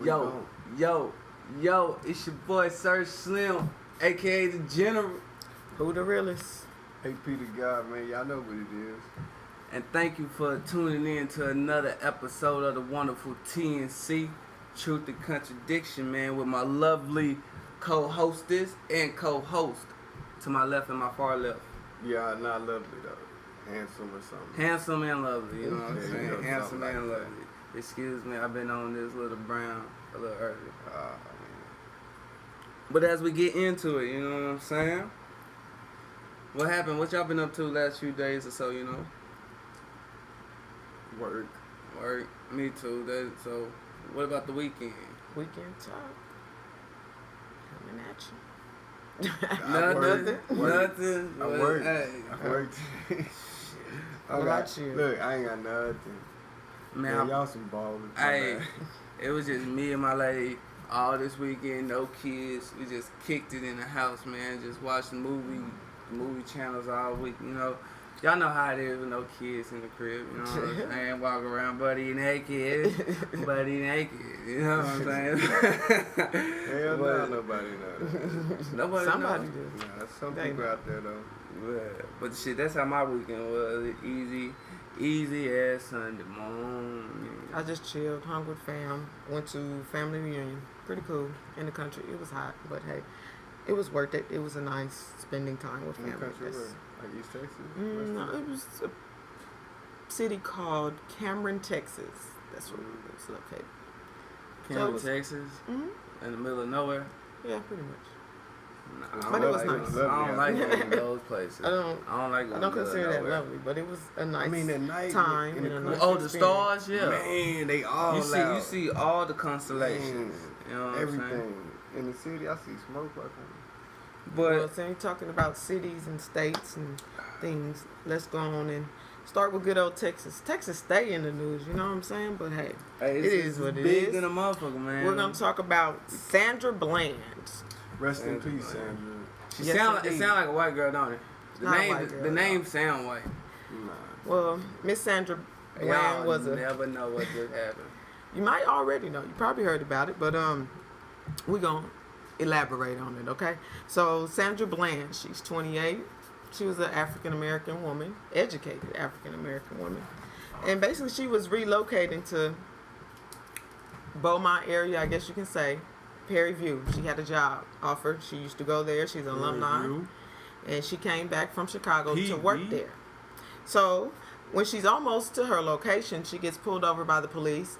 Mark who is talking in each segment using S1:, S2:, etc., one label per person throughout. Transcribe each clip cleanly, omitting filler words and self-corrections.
S1: Yo, it's your boy Sir Slim, aka the General.
S2: Who the realest?
S3: AP the God, man. Y'all know what it is.
S1: And thank you for tuning in to another episode of the wonderful TNC, Truth and Contradiction, man, with my lovely co-hostess and co-host to my left and my far left.
S3: Yeah, not lovely though. Handsome or something.
S1: Handsome and lovely, you know what I'm saying?
S3: You know,
S1: Handsome and
S3: like
S1: lovely. Excuse me, I've been on this little brown a little early. But as we get into it, you know what I'm saying? What happened? What y'all been up to the last few days or so, you know?
S3: Work.
S1: Me too. So, what about the weekend?
S2: Weekend talk. Coming at you.
S1: Nothing.
S3: I worked.
S1: Hey.
S3: I worked.
S2: What about you?
S3: Look, I ain't got nothing. Man, y'all some ballers.
S1: Hey, it was just me and my lady all this weekend, no kids. We just kicked it in the house, man. Just watching movie channels all week, you know. Y'all know how it is with no kids in the crib, you know what I'm saying? Walk around buddy naked, you know what I'm saying?
S3: Hell no, nobody knows.
S2: Somebody do.
S3: Nah, some people out there though.
S1: Yeah, but shit, that's how my weekend was. Easy ass Sunday morning.
S2: I just chilled, hung with fam, went to family reunion. Pretty cool in the country. It was hot, but hey, it was worth it. It was a nice spending time with family.
S3: In the country where? Like East Texas?
S2: No, it was a city called Cameron, Texas. That's where it was located.
S1: Cameron, Texas? Mm-hmm. In the middle of nowhere?
S2: Yeah, pretty much.
S1: Nah,
S2: but it was nice.
S1: I don't like going to those places. I don't
S2: consider that lovely, but it was a nice time. And a nice
S1: the stars, yeah.
S3: Man, they all
S1: you see all the constellations. You know what
S3: everything.
S1: I'm saying?
S3: In the city, I see smoke like
S2: But so you're talking about cities and states and things. Let's go on and start with good old Texas. Texas stay in the news, you know what I'm saying? But hey it is what it is.
S1: Big than a motherfucker, man.
S2: We're gonna talk about Sandra Bland.
S3: Rest in peace, Sandra.
S1: It sound like a white girl, don't it? The name sound white.
S3: Nah.
S2: Well, Miss Sandra Bland was a.
S1: Never know what just happened.
S2: You might already know. You probably heard about it, but we're gonna elaborate on it, okay? So Sandra Bland, she's 28. She was an African American woman, educated African American woman, and basically she was relocating to Beaumont area, I guess you can say. Perry View. She had a job offered. She used to go there. She's an alumni. And she came back from Chicago to work there. So when she's almost to her location, she gets pulled over by the police,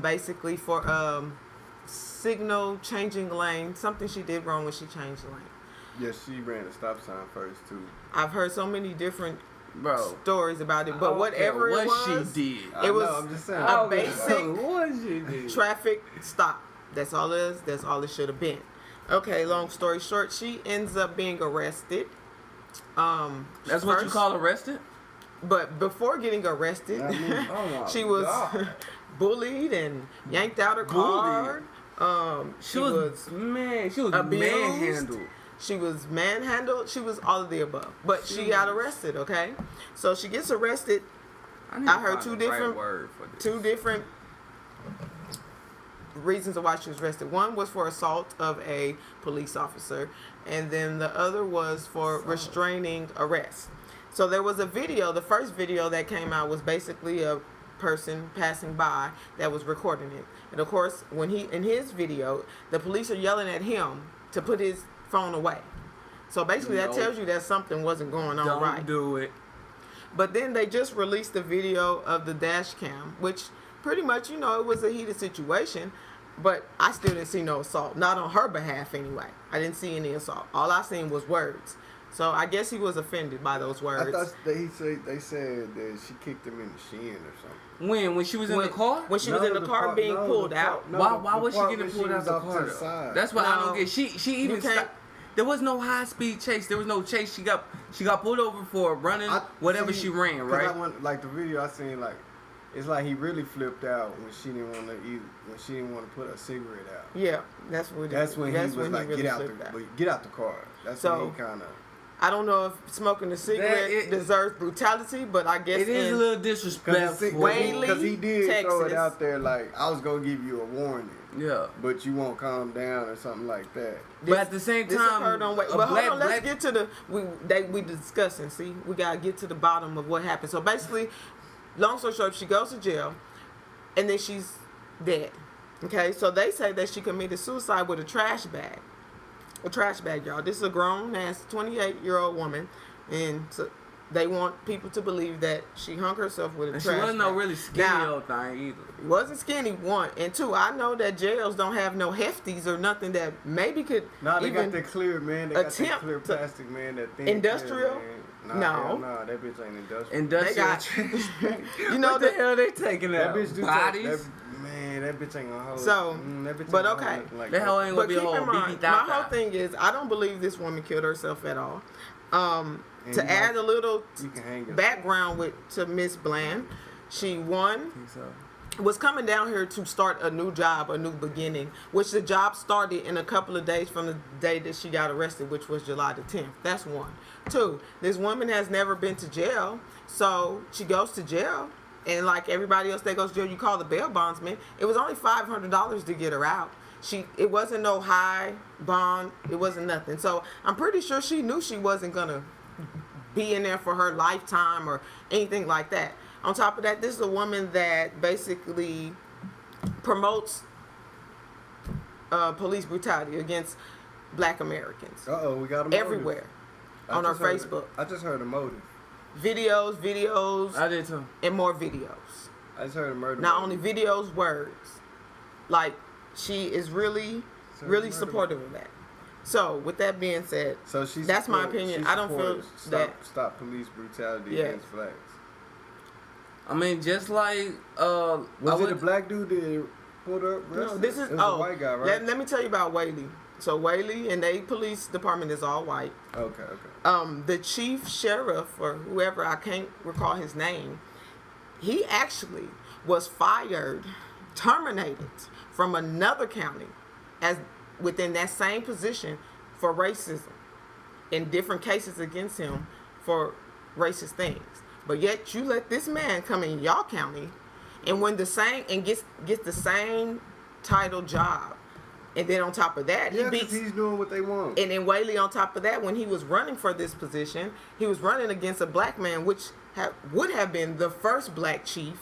S2: basically for signal changing lane. Something she did wrong when she changed the lane.
S3: Yeah, she ran a stop sign first too.
S2: I've heard so many different stories about it, but whatever it was,
S1: she did.
S2: It was
S3: I'm just saying.
S2: a basic traffic stop. That's all it is. That's all it should have been. Okay, long story short, she ends up being arrested.
S1: That's what you call arrested?
S2: But before getting arrested, she was bullied and yanked out her car. She was abused.
S1: Manhandled.
S2: She was manhandled. She was all of the above. But she got arrested, okay? So she gets arrested. I heard two different reasons of why she was arrested. One was for assault of a police officer, and then the other was for restraining arrest. So there was a video. The first video that came out was basically a person passing by that was recording it. And of course, when in his video, the police are yelling at him to put his phone away. So basically that tells you that something wasn't going on right.
S1: Don't do it.
S2: But then they just released the video of the dash cam, which pretty much, it was a heated situation, but I still didn't see no assault. Not on her behalf, anyway. I didn't see any assault. All I seen was words. So I guess he was offended by those words.
S3: I thought they said that she kicked him in the shin or something.
S1: When she was in the car?
S2: When she was in the car being pulled out.
S1: Why was she getting pulled out the car? That's what I don't get. She even stopped. There was no high speed chase. There was no chase. She got pulled over for running she ran, right?
S3: Like the video I seen, like it's like he really flipped out when she didn't want to put a cigarette out.
S2: Yeah, that's when he was
S3: like,
S2: really
S3: get out the car. That's when he kind of.
S2: I don't know if smoking a cigarette deserves brutality, but I guess
S1: it is a little disrespectful.
S3: Because he did throw it
S2: Texas.
S3: out there like, I was going to give you a warning.
S1: Yeah.
S3: But you won't calm down or something like that.
S1: But at the same
S2: This
S1: time,
S2: occurred on But hold on, let's get to the we discussing. See, we gotta get to the bottom of what happened. So basically, long story short, she goes to jail, and then she's dead. Okay, so they say that she committed suicide with a trash bag. A trash bag, y'all. This is a grown ass 28-year-old woman, and so they want people to believe that she hung herself with a trash bag.
S1: She wasn't no really skinny old thing either.
S2: Wasn't skinny, one. And two, I know that jails don't have no hefties or nothing that maybe could
S3: they
S2: even
S3: got that clear, man. They got that clear plastic, man. That thin
S2: industrial?
S3: Clear, man.
S2: No,
S3: that bitch ain't industrial.
S1: Industrial.
S2: You know
S1: what the hell they taking
S3: that
S1: out?
S3: bitch do
S1: Bodies?
S3: Man, that bitch ain't gonna hold.
S2: So,
S3: that bitch
S2: but
S3: ain't
S2: okay.
S3: hold like
S1: that hoe ain't gonna
S2: But
S1: be
S2: keep
S1: a whole
S2: in mind, my
S1: BB
S2: whole thing is, I don't believe this woman killed herself at all. To add a little background to Miss Bland, she was coming down here to start a new job, a new beginning, which the job started in a couple of days from the day that she got arrested, which was July the 10th. That's one. Two, this woman has never been to jail, so she goes to jail, and like everybody else that goes to jail, you call the bail bondsman. It was only $500 to get her out. It wasn't no high bond. It wasn't nothing. So I'm pretty sure she knew she wasn't gonna be in there for her lifetime or anything like that. On top of that, this is a woman that basically promotes police brutality against Black Americans.
S3: We got a motive.
S2: Everywhere on her Facebook.
S3: I just heard a motive.
S2: Videos.
S1: I did too.
S2: And more videos.
S3: I just heard a murder.
S2: Not only videos, words. Like, she is really supportive of that. So, with that being said, that's my opinion. I don't feel that
S3: stop police brutality against blacks.
S1: I mean, just like
S3: was it a black dude that pulled up?
S2: No, this is
S3: a white guy, right?
S2: Let me tell you about Whaley. So Whaley and they police department is all white.
S3: Okay.
S2: The chief sheriff or whoever, I can't recall his name, he actually was terminated from another county as within that same position for racism in different cases against him for racist things. But yet you let this man come in y'all county and win the same and gets the same title job. And then on top of that,
S3: he's doing what they want.
S2: And then Whaley, on top of that, when he was running for this position, he was running against a black man, which would have been the first black chief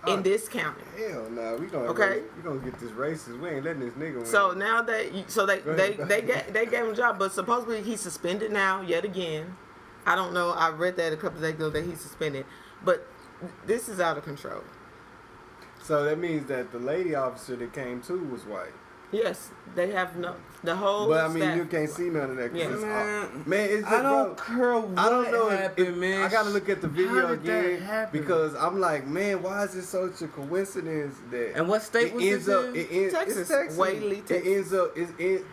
S2: in this county.
S3: Hell no, we gonna get this racist. We ain't letting this nigga win.
S2: So now they gave him a job, but supposedly he's suspended now yet again. I don't know. I read that a couple of days ago that he's suspended, but this is out of control.
S3: So that means that the lady officer that came too was white.
S2: Yes, they have the whole.
S3: But I mean,
S2: staff.
S3: you can't see none of that.
S1: Yes.
S3: Man, it's just,
S1: I don't care what
S3: I don't know
S1: happened, man.
S3: I gotta look at the video again because I'm like, man, why is it such a coincidence that?
S1: And what state was this in?
S2: Texas.
S3: It's Texas.
S2: Whaley, Texas.
S3: It ends up.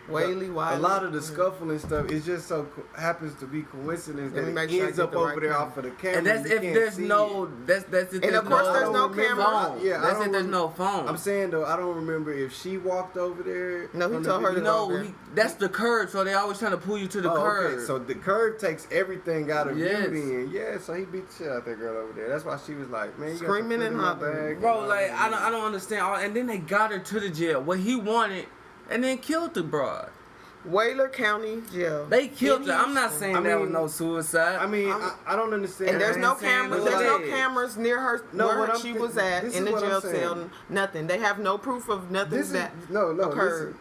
S2: Whaley.
S3: A lot of the scuffle and stuff. It just so happens to be coincidence that it ends up over there off of the camera.
S1: And that's if there's no. That's if
S2: and of course there's no camera.
S1: Yeah, that's if there's no phone.
S3: I'm saying though, I don't remember if she walked over there.
S2: No, he told her to go over there.
S1: That's the curb, so they always trying to pull you to the curb.
S3: Okay. So the curb takes everything out of
S1: yes.
S3: you then. Yeah, so he beat the shit out that girl over there. That's why she was like, man, you
S2: screaming and hollering.
S1: Bro, like, I don't understand. And then they got her to the jail, what he wanted, and then killed the broad.
S2: Whaler County Jail.
S1: They killed her. I'm not saying that was no suicide.
S3: I mean, I don't understand.
S2: And there's no cameras. There's no cameras near her where she was at in the jail cell. Nothing. They have no proof of nothing that occurred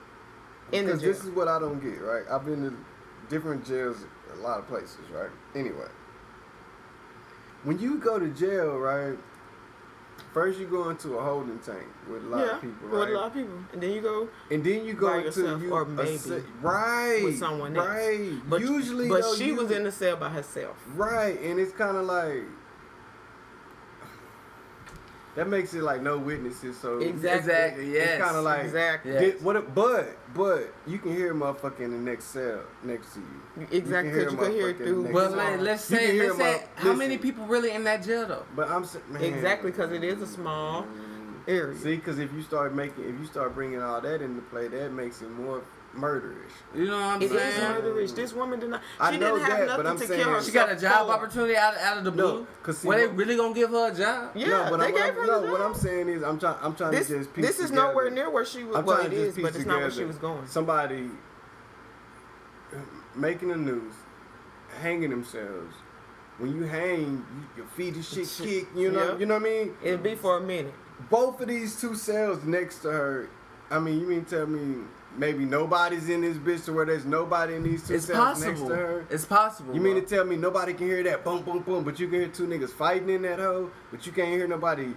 S2: in the jail.
S3: This is what I don't get, right? I've been to different jails, a lot of places, right? Anyway, when you go to jail, right? First, you go into a holding tank with a lot of people, right?
S2: With a lot of people, and then you go
S3: by
S2: into
S3: yourself,
S2: or maybe
S3: with
S2: someone else.
S3: Right.
S2: But
S3: usually,
S2: she was in the cell by herself.
S3: Right, and it's kind of like that makes it like no witnesses. So
S1: exactly, yes.
S3: It's kind of like
S2: exactly.
S3: But you can hear a motherfucker in the next cell next to you.
S2: Exactly, because you can hear it through.
S1: Well, let's say how many people really in that jail though?
S3: But I'm man,
S2: exactly because it is a small. area.
S3: See, because if you start bringing all that into play, that makes it more murderish.
S1: You know what I'm
S2: It
S1: saying?
S2: is murderish. This woman did not.
S3: I
S2: She
S3: know
S2: didn't have
S3: that,
S2: nothing
S3: but I'm
S2: to
S3: saying-
S2: kill herself.
S1: She got a job
S2: for.
S1: opportunity out of the blue.
S3: No, 'cause see,
S1: Were they
S3: what-
S1: really gonna give her a job?
S2: Yeah, they gave her the
S3: what
S2: job.
S3: I'm saying is, I'm trying
S2: This,
S3: to just piece
S2: this is
S3: together.
S2: nowhere near where she was.
S3: I'm
S2: Well,
S3: trying
S2: it
S3: to just
S2: is,
S3: piece
S2: but it's not where she
S3: together
S2: was going.
S3: Somebody making the news, hanging themselves. When you hang, your feet and shit kick. You know,
S2: Yeah.
S3: you know what I mean.
S2: It'll be for a minute.
S3: Both of these two cells next to her. I mean, you mean tell me maybe nobody's in this bitch to where there's nobody in these two
S1: It's
S3: cells next
S1: possible.
S3: to her?
S1: It's possible.
S3: You mean
S1: bro.
S3: to tell me nobody can hear that boom, boom, boom, but you can hear two niggas fighting in that hoe, but you can't hear nobody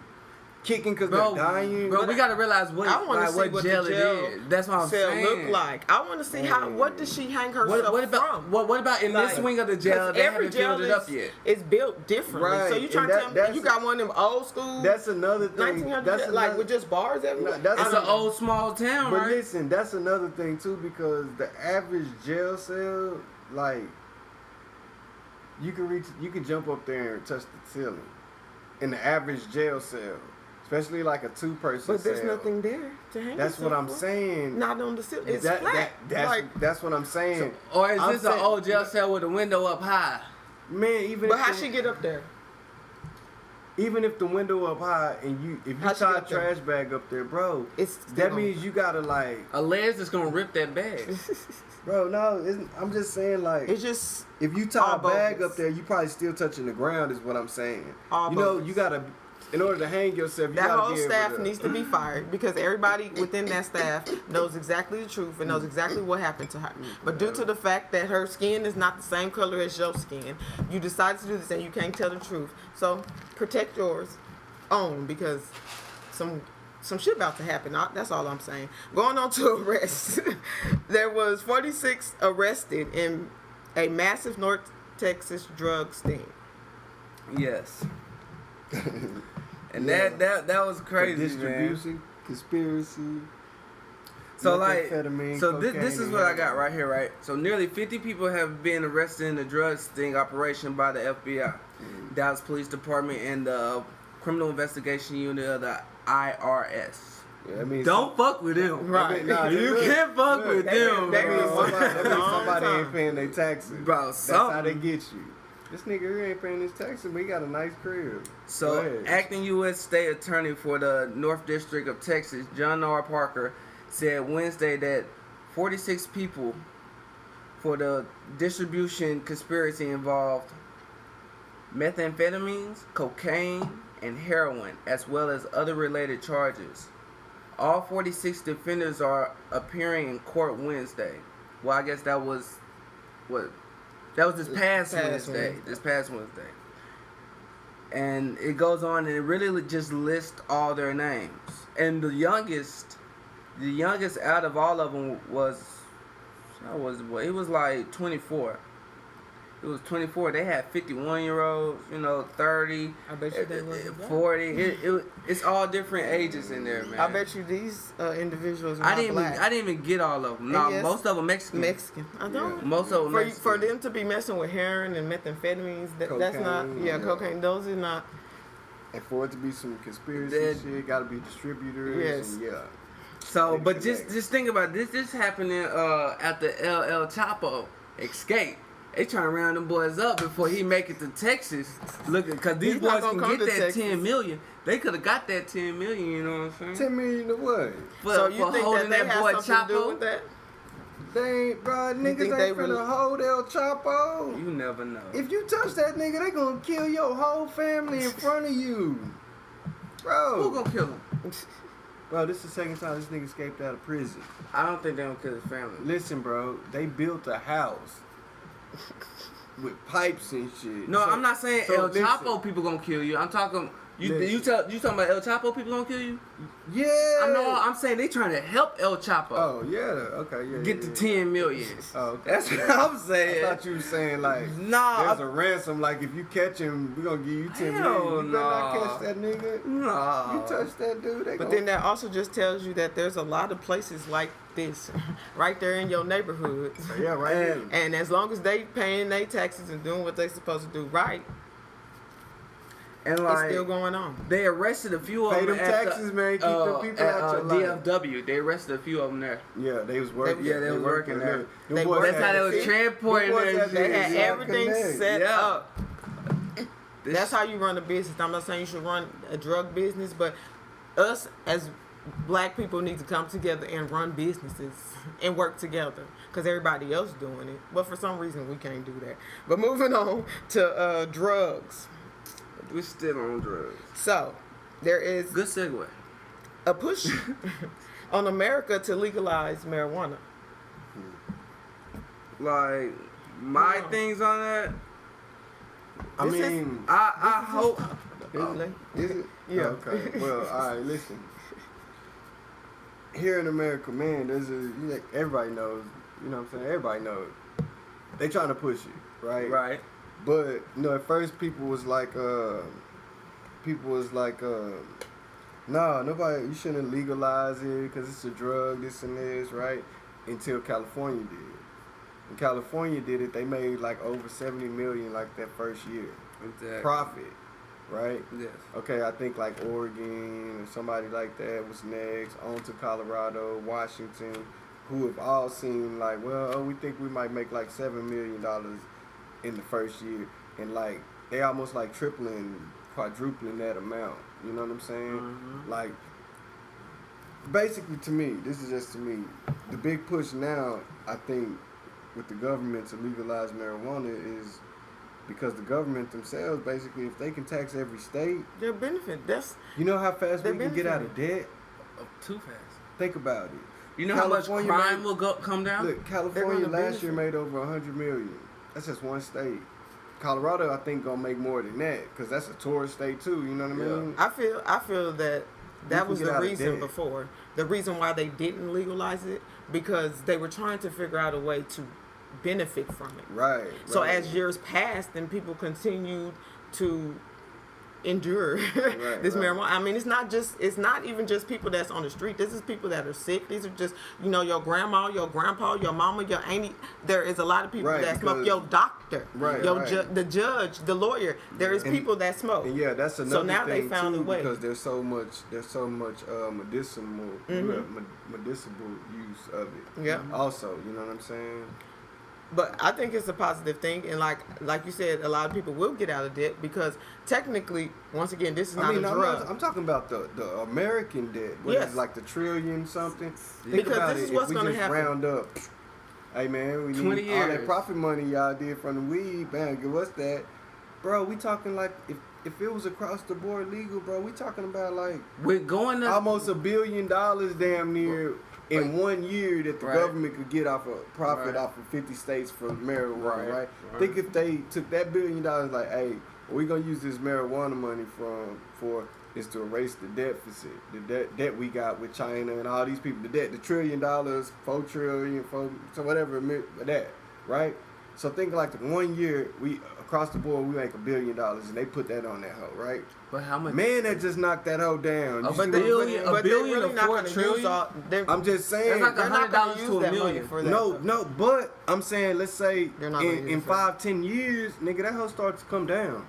S3: kicking because they're dying?
S1: Bro, we gotta realize what,
S2: I want to see
S1: what
S2: what
S1: jail
S2: the
S1: it
S2: jail
S1: is. That's what I'm
S2: cell
S1: saying.
S2: look like. I want to see how. What does she hang herself
S1: What about
S2: from?
S1: what about in this
S2: Like,
S1: wing of the jail?
S2: 'cause
S1: They
S2: every
S1: haven't
S2: jail
S1: filled it up yet.
S2: is built differently.
S3: Right,
S2: So you trying
S3: and
S2: to tell me
S3: that's-
S2: you got one of them old school
S3: That's another thing.
S2: 1900
S3: That's
S2: like
S3: another-
S2: with just bars everywhere?
S3: No, that's
S1: It's
S3: another-
S1: an old small town,
S3: But
S1: right?
S3: listen, that's another thing too, because the average jail cell, like, you can jump up there and touch the ceiling. In the average jail cell, especially like a 2-person
S2: But there's
S3: cell.
S2: nothing there to hang.
S3: That's what
S2: yourself
S3: I'm
S2: for.
S3: saying.
S2: Not on the ceiling. It's flat.
S3: That's what I'm saying.
S1: Or is
S3: I'm
S1: this an
S3: saying-
S1: old jail cell with a window up high?
S3: Man, even
S2: But
S3: if
S2: how
S3: the-
S2: she get up there?
S3: even if the window up high and if
S2: How
S3: you
S2: she
S3: tie a
S2: get up there?
S3: trash bag up there, bro,
S2: It's
S3: that means you gotta like,
S1: A ledge that's gonna rip that bag.
S3: bro. No, I'm just saying like,
S2: it's just
S3: if you tie a
S2: all
S3: bag
S2: bogus.
S3: up there, you probably still touching the ground. Is what I'm saying.
S2: All
S3: You know,
S2: bogus.
S3: you gotta, in order to hang yourself, you
S2: that
S3: gotta
S2: whole
S3: be able
S2: staff
S3: to,
S2: needs to be fired because everybody within that staff knows exactly the truth and knows exactly what happened to her. But due to the fact that her skin is not the same color as your skin, you decided to do this and you can't tell the truth. So protect yours own because some shit about to happen. That's all I'm saying. Going on to arrests. There was 46 arrested in a massive North Texas drug sting.
S1: Yes. And
S3: Yeah.
S1: that was
S3: for
S1: crazy, man.
S3: distribution, conspiracy.
S1: So like,
S3: methamphetamine,
S1: so this
S3: cocaine,
S1: is
S3: and
S1: what I
S3: heroin.
S1: got right here, right? So nearly 50 people have been arrested in the drug sting operation by the FBI, Dallas Police Department, and the Criminal Investigation Unit of the IRS.
S3: Yeah, that means
S1: Don't fuck with them.
S2: Right.
S3: Nah,
S1: You
S3: look,
S1: can't fuck
S3: look,
S1: with
S2: that
S1: them,
S2: mean-
S1: bro.
S3: that means somebody
S2: Long
S3: ain't
S2: time.
S3: paying their taxes.
S1: Bro,
S3: That's how they
S1: something.
S3: get you. This nigga here ain't paying his taxes, but he got a nice crib. Go
S1: So,
S3: ahead.
S1: acting U.S. State Attorney for the North District of Texas, John R. Parker, said Wednesday that 46 people for the distribution conspiracy involved methamphetamines, cocaine, and heroin, as well as other related charges. All 46 defendants are appearing in court Wednesday. Well, I guess that was what? That was this past Wednesday. This past Wednesday. And it goes on and it really just lists all their names. And the youngest out of all of them was, it was like 24. It was 24. They had 51-year-olds, 30,
S2: I bet you they wasn't black.
S1: 40. It's all different ages in there, man.
S2: I bet you these individuals are
S1: I
S2: not
S1: didn't
S2: black.
S1: even, I didn't even get all of them. No,
S2: Yes.
S1: most of them Mexican.
S2: Mexican. I don't.
S1: Most of them
S2: For,
S1: Mexican.
S2: for them to be messing with heroin and methamphetamines, that's not.
S3: Cocaine,
S2: Yeah,
S3: yeah.
S2: cocaine. Those are not.
S3: And for it to be some conspiracy
S1: That-
S3: shit, gotta be distributors.
S2: Yes.
S3: And yeah.
S1: So,
S3: They
S1: but
S3: connect.
S1: just think about this. This happening at the El Chapo escape. They trying to round them boys up before he make it to Texas. Look, because these
S2: He's not
S1: boys
S2: gonna
S1: can
S2: come
S1: get
S2: to
S1: that
S2: Texas.
S1: 10 million. They could have got that 10 million. You know what I'm saying?
S3: 10 million to what?
S1: For
S2: So you think that
S1: holding
S2: they
S1: that
S2: have
S1: boy
S2: something to do
S1: Chapo.
S2: with that?
S3: They ain't, bro, niggas
S2: think
S3: ain't
S2: they
S3: finna
S2: really-
S3: hold El Chapo.
S1: You never know.
S3: If you touch that nigga, they gonna kill your whole family in front of you.
S1: Who
S3: Bro.
S1: gonna kill him?
S3: Bro, this is the second time this nigga escaped out of prison.
S1: I don't think they gonna kill his family.
S3: Listen, bro, they built a house with pipes and shit.
S1: No,
S3: So-
S1: I'm not saying
S3: so
S1: El
S3: listen.
S1: Chapo people gonna kill you. I'm talking. You
S3: Listen.
S1: talking about El Chapo people gonna kill you?
S3: Yeah.
S1: I know. I'm saying they trying to help El Chapo
S3: Oh, yeah. Okay, yeah.
S1: get
S3: yeah,
S1: the 10 million.
S3: Oh, okay.
S1: That's what I'm
S3: I
S1: saying.
S3: thought you were saying, like,
S1: Nah,
S3: there's a ransom. Like, if you catch him, we gonna give you 10
S1: Hell
S3: million. You better not
S1: nah.
S3: catch that nigga.
S1: no.
S3: You touch that dude, they
S2: But
S3: gonna...
S2: then that also just tells you that there's a lot of places like this right there in your neighborhood.
S3: Yeah, right here.
S2: And as long as they paying their taxes and doing what they supposed to do right,
S1: And like,
S2: it's still going on.
S1: they arrested a few of
S3: Pay
S1: them
S3: them
S1: at
S3: taxes,
S1: the,
S3: man. Keep them people
S1: at,
S3: out your life.
S1: DFW. They arrested a few of them there.
S3: Yeah, they was working.
S1: Yeah, they was working there.
S3: Them
S2: They
S3: boys
S2: worked
S1: That's
S3: had-
S1: how they was
S2: See?
S1: transporting
S3: Them boys
S1: that
S3: had-
S1: shit.
S2: They had
S3: Yeah,
S2: everything
S3: connect.
S2: set
S1: Yeah.
S2: up.
S1: This-
S2: That's how you run a business. I'm not saying you should run a drug business, but us as black people need to come together and run businesses and work together because everybody else doing it. But for some reason, we can't do that. But moving on to drugs.
S1: We're still on drugs.
S2: So there is
S1: Good segue.
S2: a push on America to legalize marijuana.
S1: Like, my
S2: Yeah.
S1: things on that,
S3: I
S2: This is-
S3: mean,
S1: I hope.
S3: is it?
S2: Yeah.
S3: Okay. Well, all right. Listen. Here in America, man, everybody knows. You know what I'm saying? Everybody knows. They trying to push it, right?
S1: Right.
S3: But at first people was like, nah, nobody. You shouldn't legalize it because it's a drug, this and this, right? Until California did. When California did it, they made like over 70 million like that first year
S1: Exactly.
S3: profit, right?
S1: Yes.
S3: Okay, I think like Oregon or somebody like that was next. On to Colorado, Washington, who have all seen like, well, we think we might make like $7 million in the first year, and like they almost like tripling, quadrupling that amount. You know what I'm saying?
S1: Mhm.
S3: Like, basically, to me, this is just to me, the big push now, I think, with the government to legalize marijuana is because the government themselves, basically, if they can tax every state,
S2: Their benefit. That's
S3: you know how fast we
S2: They're
S3: can get out of debt?
S1: Oh, too fast.
S3: Think about it.
S1: You know how much
S3: California
S1: crime
S3: made-
S1: will come down?
S3: Look, California
S2: gonna
S3: last year
S2: benefit.
S3: made over 100 million. That's just one state. Colorado, I think, gonna make more than that because that's a tourist state too. You know what I
S1: Yeah.
S3: mean?
S2: I feel that
S3: can
S2: was
S3: get
S2: the
S3: out of
S2: reason
S3: debt.
S2: before. The reason why they didn't legalize it because they were trying to figure out a way to benefit from it.
S3: Right.
S2: So
S3: right.
S2: as years passed and people continued to endure this
S3: right.
S2: marijuana. I mean, it's not even just people that's on the street. This is people that are sick. These are just, your grandma, your grandpa, your mama, your auntie. There is a lot of people
S3: Right,
S2: that smoke.
S3: because-
S2: Your doctor,
S3: Right,
S2: your
S3: right.
S2: the judge, the lawyer. There is
S3: And-
S2: people that smoke.
S3: And yeah, that's another
S2: now they
S3: thing
S2: found
S3: too,
S2: a way.
S3: because there's so much medicinal medicinal use of it.
S2: Yeah.
S3: Also, you know what I'm saying?
S2: But I think it's a positive thing, and like you said, a lot of people will get out of debt because technically, once again, this is not a drug.
S3: I'm talking about the American debt. What
S2: Yes.
S3: is it, like the trillion something? Think
S2: Because
S3: about
S2: this
S3: it.
S2: is what's
S3: if we
S2: gonna
S3: just
S2: happen.
S3: round up, hey man, we
S1: 20
S3: need all that
S1: years.
S3: profit money y'all did from the weed, man. Give us that, bro. We talking like if it was across the board legal, bro. We talking about like
S1: We're going to
S3: almost $1 billion damn near in 1 year that the
S1: Right.
S3: government could get off of profit
S1: Right.
S3: off of 50 states from marijuana,
S1: Right.
S3: right?
S1: Right.
S3: Think if they took that $1 billion, like, hey, what we gonna use this marijuana money for is to erase the deficit, the debt we got with China and all these people, the $1 trillion, 4 trillion, so whatever that, right? So think like the 1 year we across the board we make $1 billion and they put that on that hoe, right?
S1: But how much?
S3: Man, that just knocked that hoe down. You
S1: But
S3: see
S1: they-
S3: what I'm
S1: billion-
S3: saying?
S1: a
S2: but
S1: billion
S2: they're really
S1: or
S2: not
S1: 4
S2: gonna use
S1: trillion?
S2: all.
S3: I'm just saying.
S1: That's like
S2: They're not
S1: $100
S2: gonna use
S1: to a
S2: that money
S1: million.
S2: for that.
S3: No, but I'm saying, let's say
S2: They're not gonna use
S3: in
S2: it for
S3: 5-10 years, nigga, that hoe starts to come down.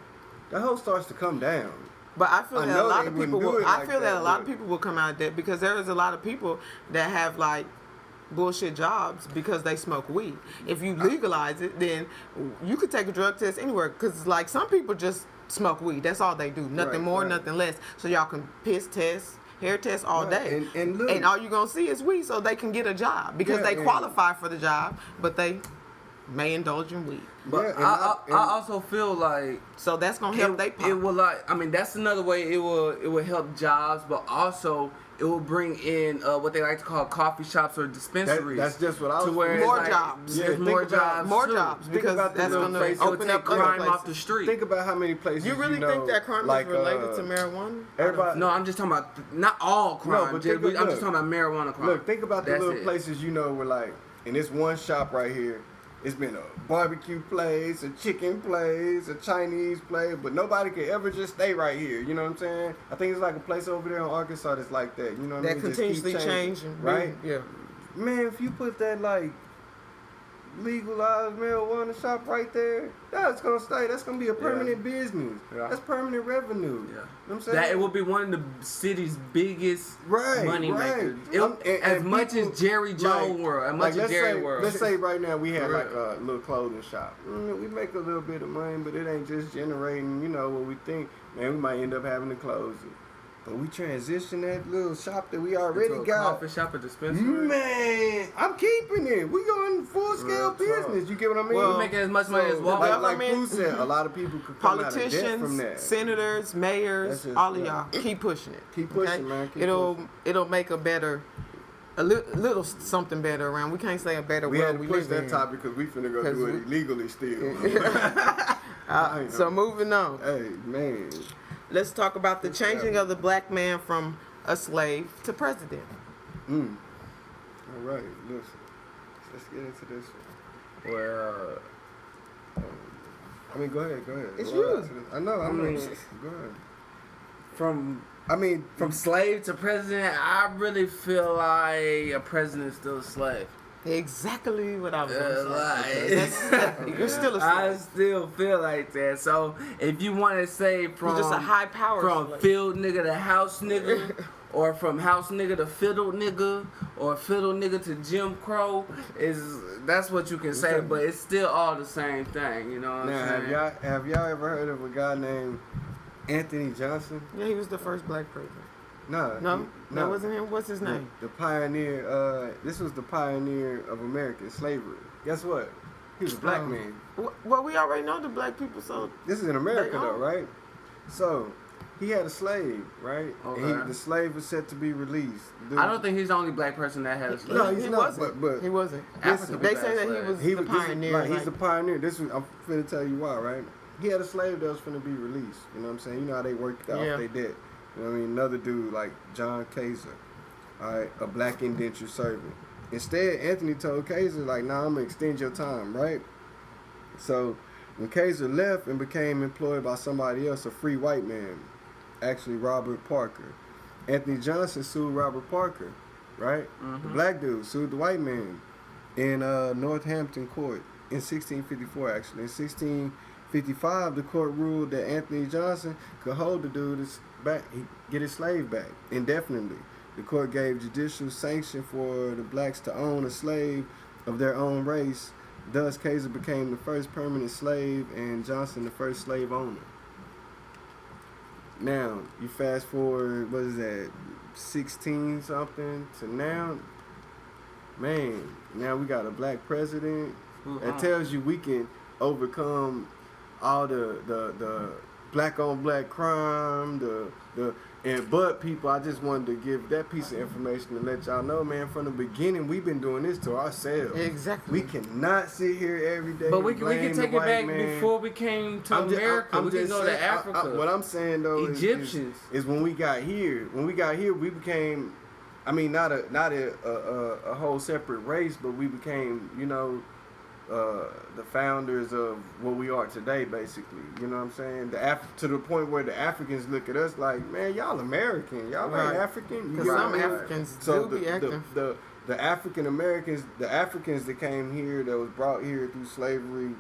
S3: That hoe starts to come down.
S2: But I feel
S3: I
S2: that a
S3: know
S2: lot
S3: they
S2: of
S3: wouldn't
S2: people
S3: do
S2: will.
S3: it
S2: I
S3: like
S2: feel that
S3: that,
S2: a lot
S3: but-
S2: of people will come out of debt because there is a lot of people that have like bullshit jobs because they smoke weed. If you legalize it, then you could take a drug test anywhere because like some people just smoke weed. That's all they do. Nothing
S3: Right,
S2: more,
S3: right.
S2: nothing less. So y'all can piss test, hair test all
S3: Right,
S2: day.
S3: and look-
S2: all you're gonna see is weed, so they can get a job because
S3: Yeah,
S2: they
S3: and-
S2: qualify for the job, but they may indulge in weed.
S1: But
S3: Yeah, and
S1: I also feel like
S2: So that's gonna help they pop.
S1: it will that's another way it will help jobs, but also it will bring in what they like to call coffee shops or dispensaries.
S3: That's just what I was
S1: to where
S2: More
S1: it's like,
S2: jobs.
S3: Yeah,
S1: there's
S3: think
S1: more
S3: about-
S1: jobs.
S2: More
S1: too.
S2: jobs
S3: Think
S2: because
S3: about the
S2: that's
S3: little
S2: gonna
S3: places-
S1: It will
S2: open
S1: take
S2: up other
S1: crime
S2: places.
S1: off the street.
S3: Think about how many places
S2: You really
S3: know,
S2: think that crime
S3: like,
S2: is related to marijuana?
S3: Everybody,
S1: No, I'm just talking about not all crime.
S3: but
S1: just,
S3: think of-
S1: I'm
S3: look.
S1: just talking about marijuana crime.
S3: Look, think about the
S1: That's
S3: little
S1: it.
S3: places where like in this one shop right here, it's been a barbecue place, a chicken place, a Chinese place, but nobody can ever just stay right here. You know what I'm saying? I think it's like a place over there in Arkansas that's like that. You know what I
S2: That
S3: mean? Just keep
S2: continuously changing,
S3: right?
S2: Yeah.
S3: Man, if you put that like legalize marijuana shop right there, that's gonna stay. That's gonna be a permanent business.
S1: Yeah.
S3: That's permanent revenue.
S1: Yeah.
S3: You know what I'm saying?
S1: That it will be one of the city's biggest money makers.
S3: And
S1: As much
S3: people,
S1: as Jerry Jones World, as much as Jerry World.
S3: Let's say right now we had
S1: For
S3: like a little clothing shop. We make a little bit of money, but it ain't just generating, what we think. Man, we might end up having to close it. But we transition that little shop that we already
S1: Into a
S3: got.
S1: coffee shop, a dispensary.
S3: Man, I'm keeping it. We going full scale business. You get what I mean?
S2: Well,
S1: we making as much money as
S3: like,
S1: Walmart.
S3: like Pooh said, a lot of people could come out of debt from
S2: Politicians,
S3: that.
S2: senators, mayors,
S3: That's just-
S2: all of
S3: yeah.
S2: y'all, keep pushing it.
S3: Keep pushing, man. Keep pushing.
S2: It'll make a better, little something better around. We can't say a better
S3: We
S2: world
S3: had to
S2: we
S3: push
S2: live
S3: that
S2: in.
S3: topic because we finna go
S2: 'Cause
S3: do it illegally still.
S2: So moving on,
S3: Hey, man.
S2: let's talk about the changing of the black man from a slave to president.
S3: All right, listen. Let's get into this one.
S1: Well,
S3: I mean, go ahead.
S2: It's
S3: Go
S2: you.
S3: ahead. I know.
S1: mean,
S3: Go ahead.
S1: from
S3: From
S1: slave to president, I really feel like a president is still a slave.
S2: Exactly what I was going to say.
S1: Like,
S2: You're still a
S1: I
S2: slave.
S1: still feel like that. So if you want to say from
S2: You're just a high power
S1: from
S2: slave.
S1: field nigga to house nigga, or from house nigga to fiddle nigga, or fiddle nigga to Jim Crow, that's what you can say.
S3: Okay.
S1: But it's still all the same thing. You know what
S3: now,
S1: I'm saying?
S3: have y'all ever heard of a guy named Anthony Johnson?
S2: Yeah, he was the first black president.
S3: No,
S2: No, that wasn't him. What's his name?
S3: The pioneer. This was the pioneer of American slavery. Guess what? He was a black man.
S2: Well, we already know the black people, so
S3: This is in America,
S2: They
S3: though,
S2: are.
S3: right? So he had a slave, right?
S1: Okay.
S3: And the slave was set to be released. Dude,
S1: I don't think he's the only black person that had a slave.
S3: No,
S2: he
S3: he's not.
S2: wasn't.
S3: But
S2: He wasn't.
S1: Africa
S2: They
S1: was
S2: say that
S1: slave.
S2: he was
S3: he
S2: the
S3: was
S2: pioneer.
S3: he's the pioneer. I'm finna tell you why, right? He had a slave that was finna be released. You know what I'm saying? You know how they worked off
S2: Yeah.
S3: their debt. You know what I mean? Another dude like John Kaiser, all right, a black indentured servant. Instead, Anthony told Kaiser like, "Nah, I'm gonna extend your time, right?" So when Kaiser left and became employed by somebody else, a free white man, actually Robert Parker, Anthony Johnson sued Robert Parker, right? The black dude sued the white man in Northampton court in 1654, actually. In 1655, the court ruled that Anthony Johnson could hold the dude back, get his slave back indefinitely. The court gave judicial sanction for the blacks to own a slave of their own race. Thus, Kaiser became the first permanent slave and Johnson the first slave owner. Now, you fast forward, what is that, 16 something to now? Man, now we got a black president. That tells you we can overcome all the black on black crime, but people, I just wanted to give that piece of information to let y'all know, man, from the beginning we've been doing this to ourselves.
S2: Exactly.
S3: We cannot sit here every day.
S1: But we
S3: and
S1: can
S3: blame
S1: take
S3: the
S1: it
S3: white
S1: back
S3: man.
S1: before we came to America. We can go to Africa.
S3: What I'm saying though
S1: Egyptians.
S3: is when we got here. When we got here, we became, I mean, not a whole separate race, but we became, the founders of what we are today, basically. You know what I'm saying? To the point where the Africans look at us like, man, y'all American, y'all
S2: Right.
S3: ain't African.
S2: Because some Africans do be acting.
S3: The African Americans, the Africans that came here, that was brought here through slavery,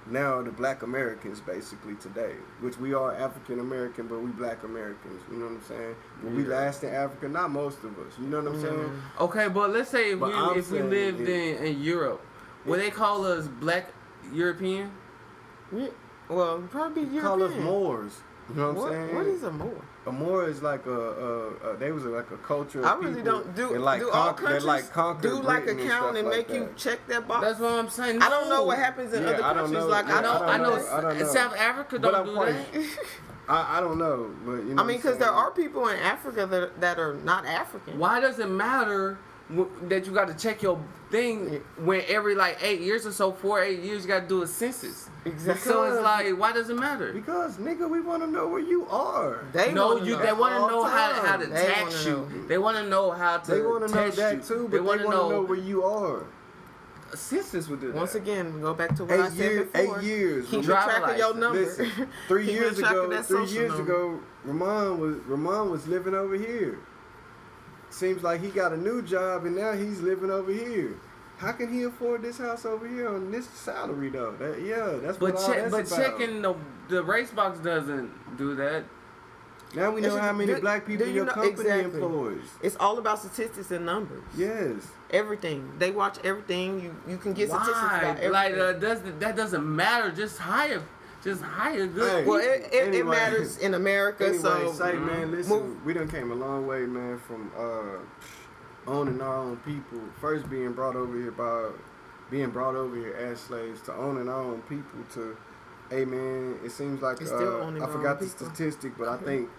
S3: now are the black Americans basically today, which we are African American, but we black Americans. You know what I'm saying? But we last in Africa, not most of us. You know what I'm saying?
S1: Okay, but let's say if
S3: But I'm
S1: we
S3: saying
S1: lived
S3: it-
S1: in Europe, would they call us black European?
S2: Yeah. Well, probably European.
S3: Call us Moors. You know what I'm saying?
S2: What is a Moor?
S3: A Moor is like they was like a culture of
S2: I really
S3: people
S2: don't do.
S3: that like
S2: do all
S3: conquer, that
S2: countries
S3: like conquer
S2: do like a
S3: Britain
S2: count
S3: stuff
S2: and
S3: like
S2: make you
S3: that.
S2: check that box?
S1: That's what I'm saying.
S2: I don't know
S1: No.
S2: what happens in
S3: Yeah,
S2: other
S3: I don't
S2: countries.
S3: know.
S2: Like
S3: Yeah,
S1: I know.
S3: I don't know.
S1: South Africa
S3: But
S1: don't
S3: I'm
S1: do
S3: quite-
S1: that.
S3: I don't know, but you know.
S2: I mean, because there are people in Africa that are not African.
S1: Why does it matter that you got to check your thing when every like 8 years or so, 8 years, you got to do a census?
S2: Exactly.
S1: So it's like, why does it matter?
S3: Because nigga, we want to know where you are.
S2: They
S1: No,
S2: wanna know.
S1: they want to
S3: all
S1: know how to
S3: time.
S2: They
S1: tax
S2: wanna
S1: you.
S2: know.
S1: They want to know how to
S3: They want to know
S1: test
S3: that
S1: you.
S3: too, but
S1: they
S3: they
S1: want to know
S3: where you are.
S1: a census would do that.
S2: Once again, we go back to what I said before.
S3: 8 years.
S2: Keep
S1: Driver
S2: track of your
S1: license.
S2: number.
S3: Listen, 3
S2: Keep
S3: years
S2: track of
S3: ago,
S2: that
S3: 3
S2: social
S3: years
S2: number.
S3: ago, Ramon was living over here. Seems like he got a new job and now he's living over here. how can he afford this house over here on this salary though? That's
S1: But
S3: what all that's about.
S1: checking the race box doesn't do that.
S3: Now we know how many black people your company employs.
S2: It's all about statistics and numbers.
S3: Yes.
S2: Everything. They watch everything. You can get statistics about everything.
S1: Like that doesn't matter. Just hire good.
S3: Hey,
S2: well, it
S3: anyway,
S2: matters in America.
S3: Anyway,
S2: so
S3: man, listen, we done came a long way, man, from owning our own people. First being brought over here as slaves to owning our own people to, hey man, it seems like I forgot the statistic, but I think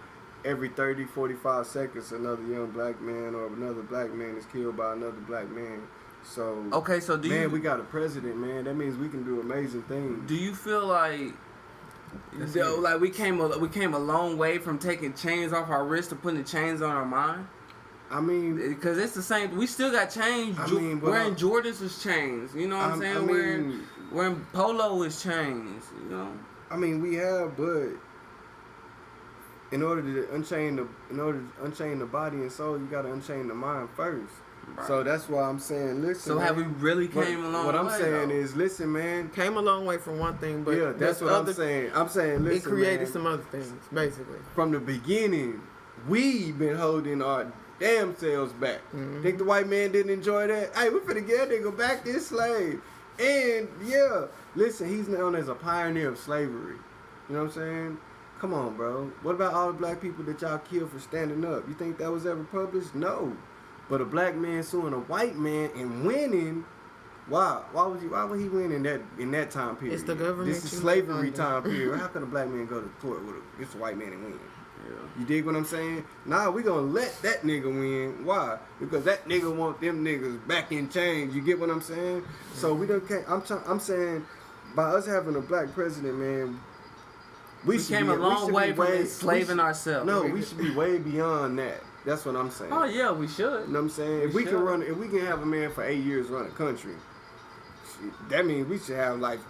S3: every 30, 45 seconds another young black man or another black man is killed by another black man. So we got a president, man. That means we can do amazing things.
S1: Do you feel like like we came a long way from taking chains off our wrists to putting the chains on our mind?
S3: I mean,
S1: because it's the same. We still got chains. Wearing Jordans is chains. You know what I'm saying? Wearing polo is chains. You know.
S3: I mean, we have, but in order to unchain the body and soul, you got to unchain the mind first. Right. So that's why I'm saying, listen.
S1: So have we really came a long way?
S3: What I'm saying is, listen, man.
S2: Came a long way from one thing, but
S3: yeah, that's what I'm saying. I'm saying, listen,
S2: it created
S3: man,
S2: some other things, basically.
S3: From the beginning, we been holding our damn selves back. Mm-hmm. Think the white man didn't enjoy that? Hey, we finna get that nigga back this slave. And yeah, listen, he's known as a pioneer of slavery. You know what I'm saying? Come on, bro. What about all the black people that y'all killed for standing up? You think that was ever published? No. But a black man suing a white man and winning, why would he win in that time period?
S2: It's the government.
S3: This is slavery time period. How can a black man go to court against a white man and win? Yeah. You dig what I'm saying? Nah, we gonna let that nigga win. Why? Because that nigga want them niggas back in chains. You get what I'm saying? So we don't. I'm saying, by us having a black president, man, we
S1: came a long way from enslaving ourselves.
S3: No, we should be way beyond that. That's what I'm saying.
S1: Oh yeah, we should.
S3: You know what I'm saying? If we can have a man for 8 years run a country, that means we should have like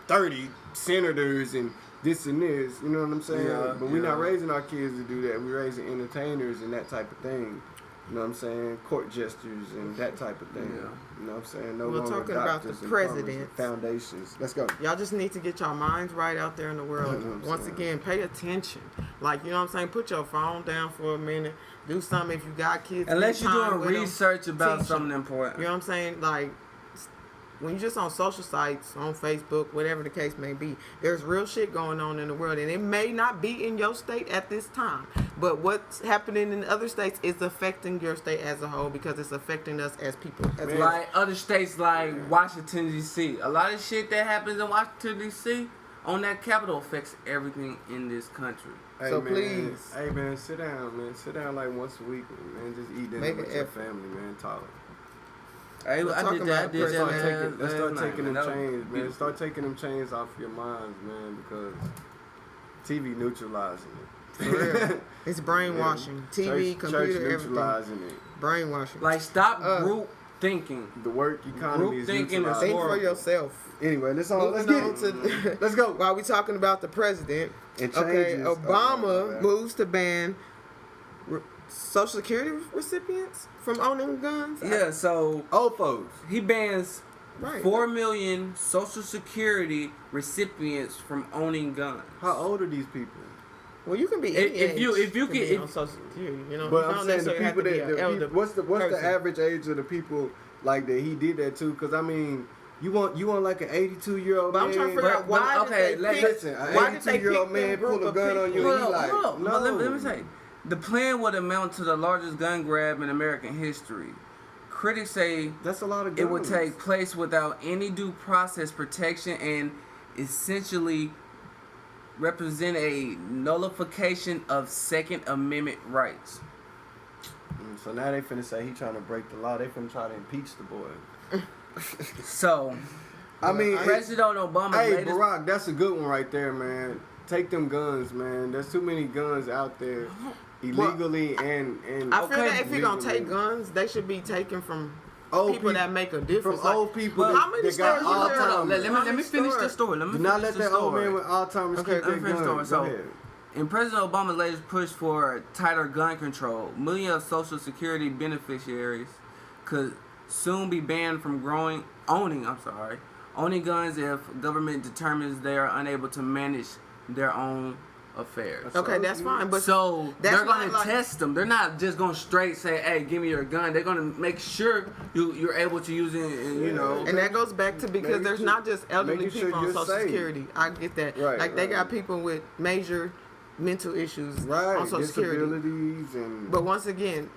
S3: 30 senators and this and this. You know what I'm saying? Yeah, but we're not raising our kids to do that. We're raising entertainers and that type of thing. You know what I'm saying? Court gestures and that type of thing. Yeah. You know what I'm saying? No longer
S2: talking about the president.
S3: Foundations. Let's go.
S2: Y'all just need to get your minds right out there in the world. You know Once again, pay attention. Like, you know what I'm saying? Put your phone down for a minute. Do something if you got kids.
S1: Unless you're doing research about something important.
S2: You know what I'm saying? Like, when you're just on social sites, on Facebook, whatever the case may be, there's real shit going on in the world. And it may not be in your state at this time. But what's happening in other states is affecting your state as a whole because it's affecting us as people.
S1: Like other states like Washington, D.C. A lot of shit that happens in Washington, D.C. on that Capitol affects everything in this country.
S3: Hey, so man, please. Hey, man, sit down, man. Sit down like once a week, man. Just eat dinner with your family, man. Talk.
S1: Hey, I did that.
S3: Let's start taking them chains, man. Start taking them chains off your minds, man, because TV neutralizing it.
S2: For real. It's brainwashing. TV, computer,
S3: neutralizing
S2: everything. Brainwashing.
S1: Like, stop group thinking.
S3: The work economy is neutralizing.
S2: Think for yourself.
S3: Anyway, let's go.
S2: While we talking about the president, Obama moves to ban Social Security recipients from owning guns.
S1: Yeah, so
S3: old folks.
S1: He bans 4 million Social Security recipients from owning guns.
S3: How old are these people?
S2: Well, you can be
S1: if you can
S2: on Social Security, you know.
S3: But I'm saying the people what's the average age of the people like that he did that to? Because I mean, you want like an 82-year-old man.
S2: I'm trying to figure out why did they pick
S3: an 82-year-old man pull a gun on you and he like, no.
S1: Let me say, the plan would amount to the largest gun grab in American history. Critics say
S3: that's a lot of guns.
S1: It would take place without any due process protection and essentially represent a nullification of Second Amendment rights.
S3: So now they finna say he trying to break the law. They finna try to impeach the boy.
S1: So,
S3: I mean,
S1: President Obama.
S3: Hey, Barack, that's a good one right there, man. Take them guns, man. There's too many guns out there illegally and
S2: I feel that if you're gonna take guns, they should be taken from
S3: old
S2: people that make a difference.
S3: From old people that got Alzheimer's.
S1: Let me finish the story.
S3: Do not let that old man with Alzheimer's keep their guns. Go ahead.
S1: In President Obama's latest push for tighter gun control, millions of Social Security beneficiaries could soon be banned from owning guns if government determines they are unable to manage their own affairs.
S2: Okay, that's fine, but
S1: So
S2: that's
S1: they're going to
S2: not like-
S1: test them. They're not just going to straight say, "Hey, give me your gun." They're going to make sure you're able to use it, and you know.
S2: And that goes back to because there's not just elderly
S3: making sure
S2: people on
S3: you're
S2: Social
S3: safe.
S2: Security. I get that.
S3: Right,
S2: like they
S3: right.
S2: got people with major mental issues
S3: Right,
S2: on Social Security.
S3: disabilities and
S2: But once again,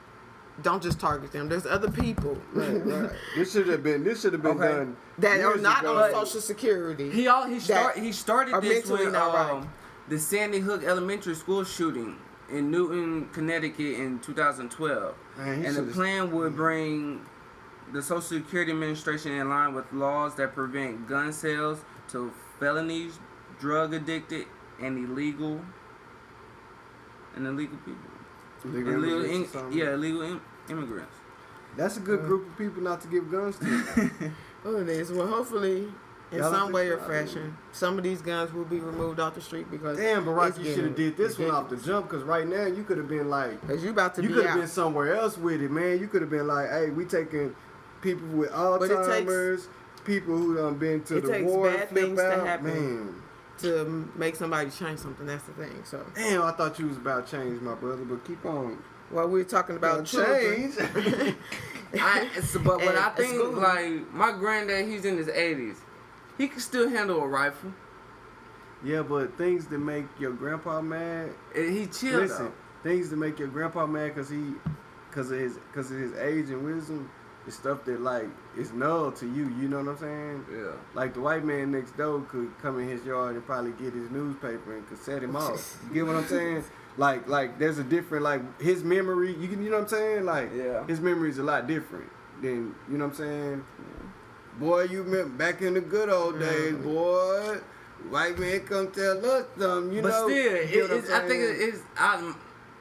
S2: don't just target them. There's other people
S3: right. This should have been
S1: Okay.
S3: done
S2: that are
S3: years
S2: not
S3: ago.
S2: on Social Security.
S1: He started
S2: are
S1: this
S2: mentally
S1: with
S2: not right.
S1: the Sandy Hook Elementary School shooting in Newton, Connecticut in 2012.
S3: Man, he
S1: And the
S3: should've-
S1: plan would bring the Social Security Administration in line with laws that prevent gun sales to felonies, drug addicted, and illegal people. Illegal immigrants.
S3: That's a good group of people not to give guns to.
S2: Oh, it is. Well, hopefully, in
S3: Y'all
S2: some
S3: think
S2: way
S3: so?
S2: or fashion, some of these guns will be removed off the street because
S3: Damn, Barack,
S2: it's
S3: you should have
S2: getting
S3: did this one off the
S2: ridiculous.
S3: jump, because right now you could have been like,
S2: Because you about to
S3: you
S2: be
S3: could have
S2: out.
S3: been somewhere else with it, man. You could have been like, hey, we taking people with
S2: But it takes-
S3: Alzheimer's, people who done been to
S2: it
S3: the
S2: takes
S3: war,
S2: bad
S3: flip
S2: things to
S3: out,
S2: happen.
S3: man.
S2: to make somebody change something. That's the thing. So,
S3: Damn, I thought you was about change, my brother, but keep on.
S2: while we're talking about children,
S3: change.
S1: But
S2: And
S1: I
S2: it's
S1: think
S2: cool.
S1: like my granddad, he's in his 80s. He can still handle a rifle.
S3: Yeah, but things that make your grandpa mad.
S1: And he chill
S3: Listen,
S1: though.
S3: things that make your grandpa mad because of his age and wisdom is stuff that like is null to you. You know what I'm saying?
S1: Yeah.
S3: Like the white man next door could come in his yard and probably get his newspaper and could set him off. You get what I'm saying? Like there's a different like his memory. You know what I'm saying? Like
S1: Yeah.
S3: his memory is a lot different than you know what I'm saying. Boy, you remember back in the good old days, boy. White man come tell us something, you
S1: But
S3: know.
S1: still,
S3: You get what I'm
S1: I think
S3: saying?
S1: it's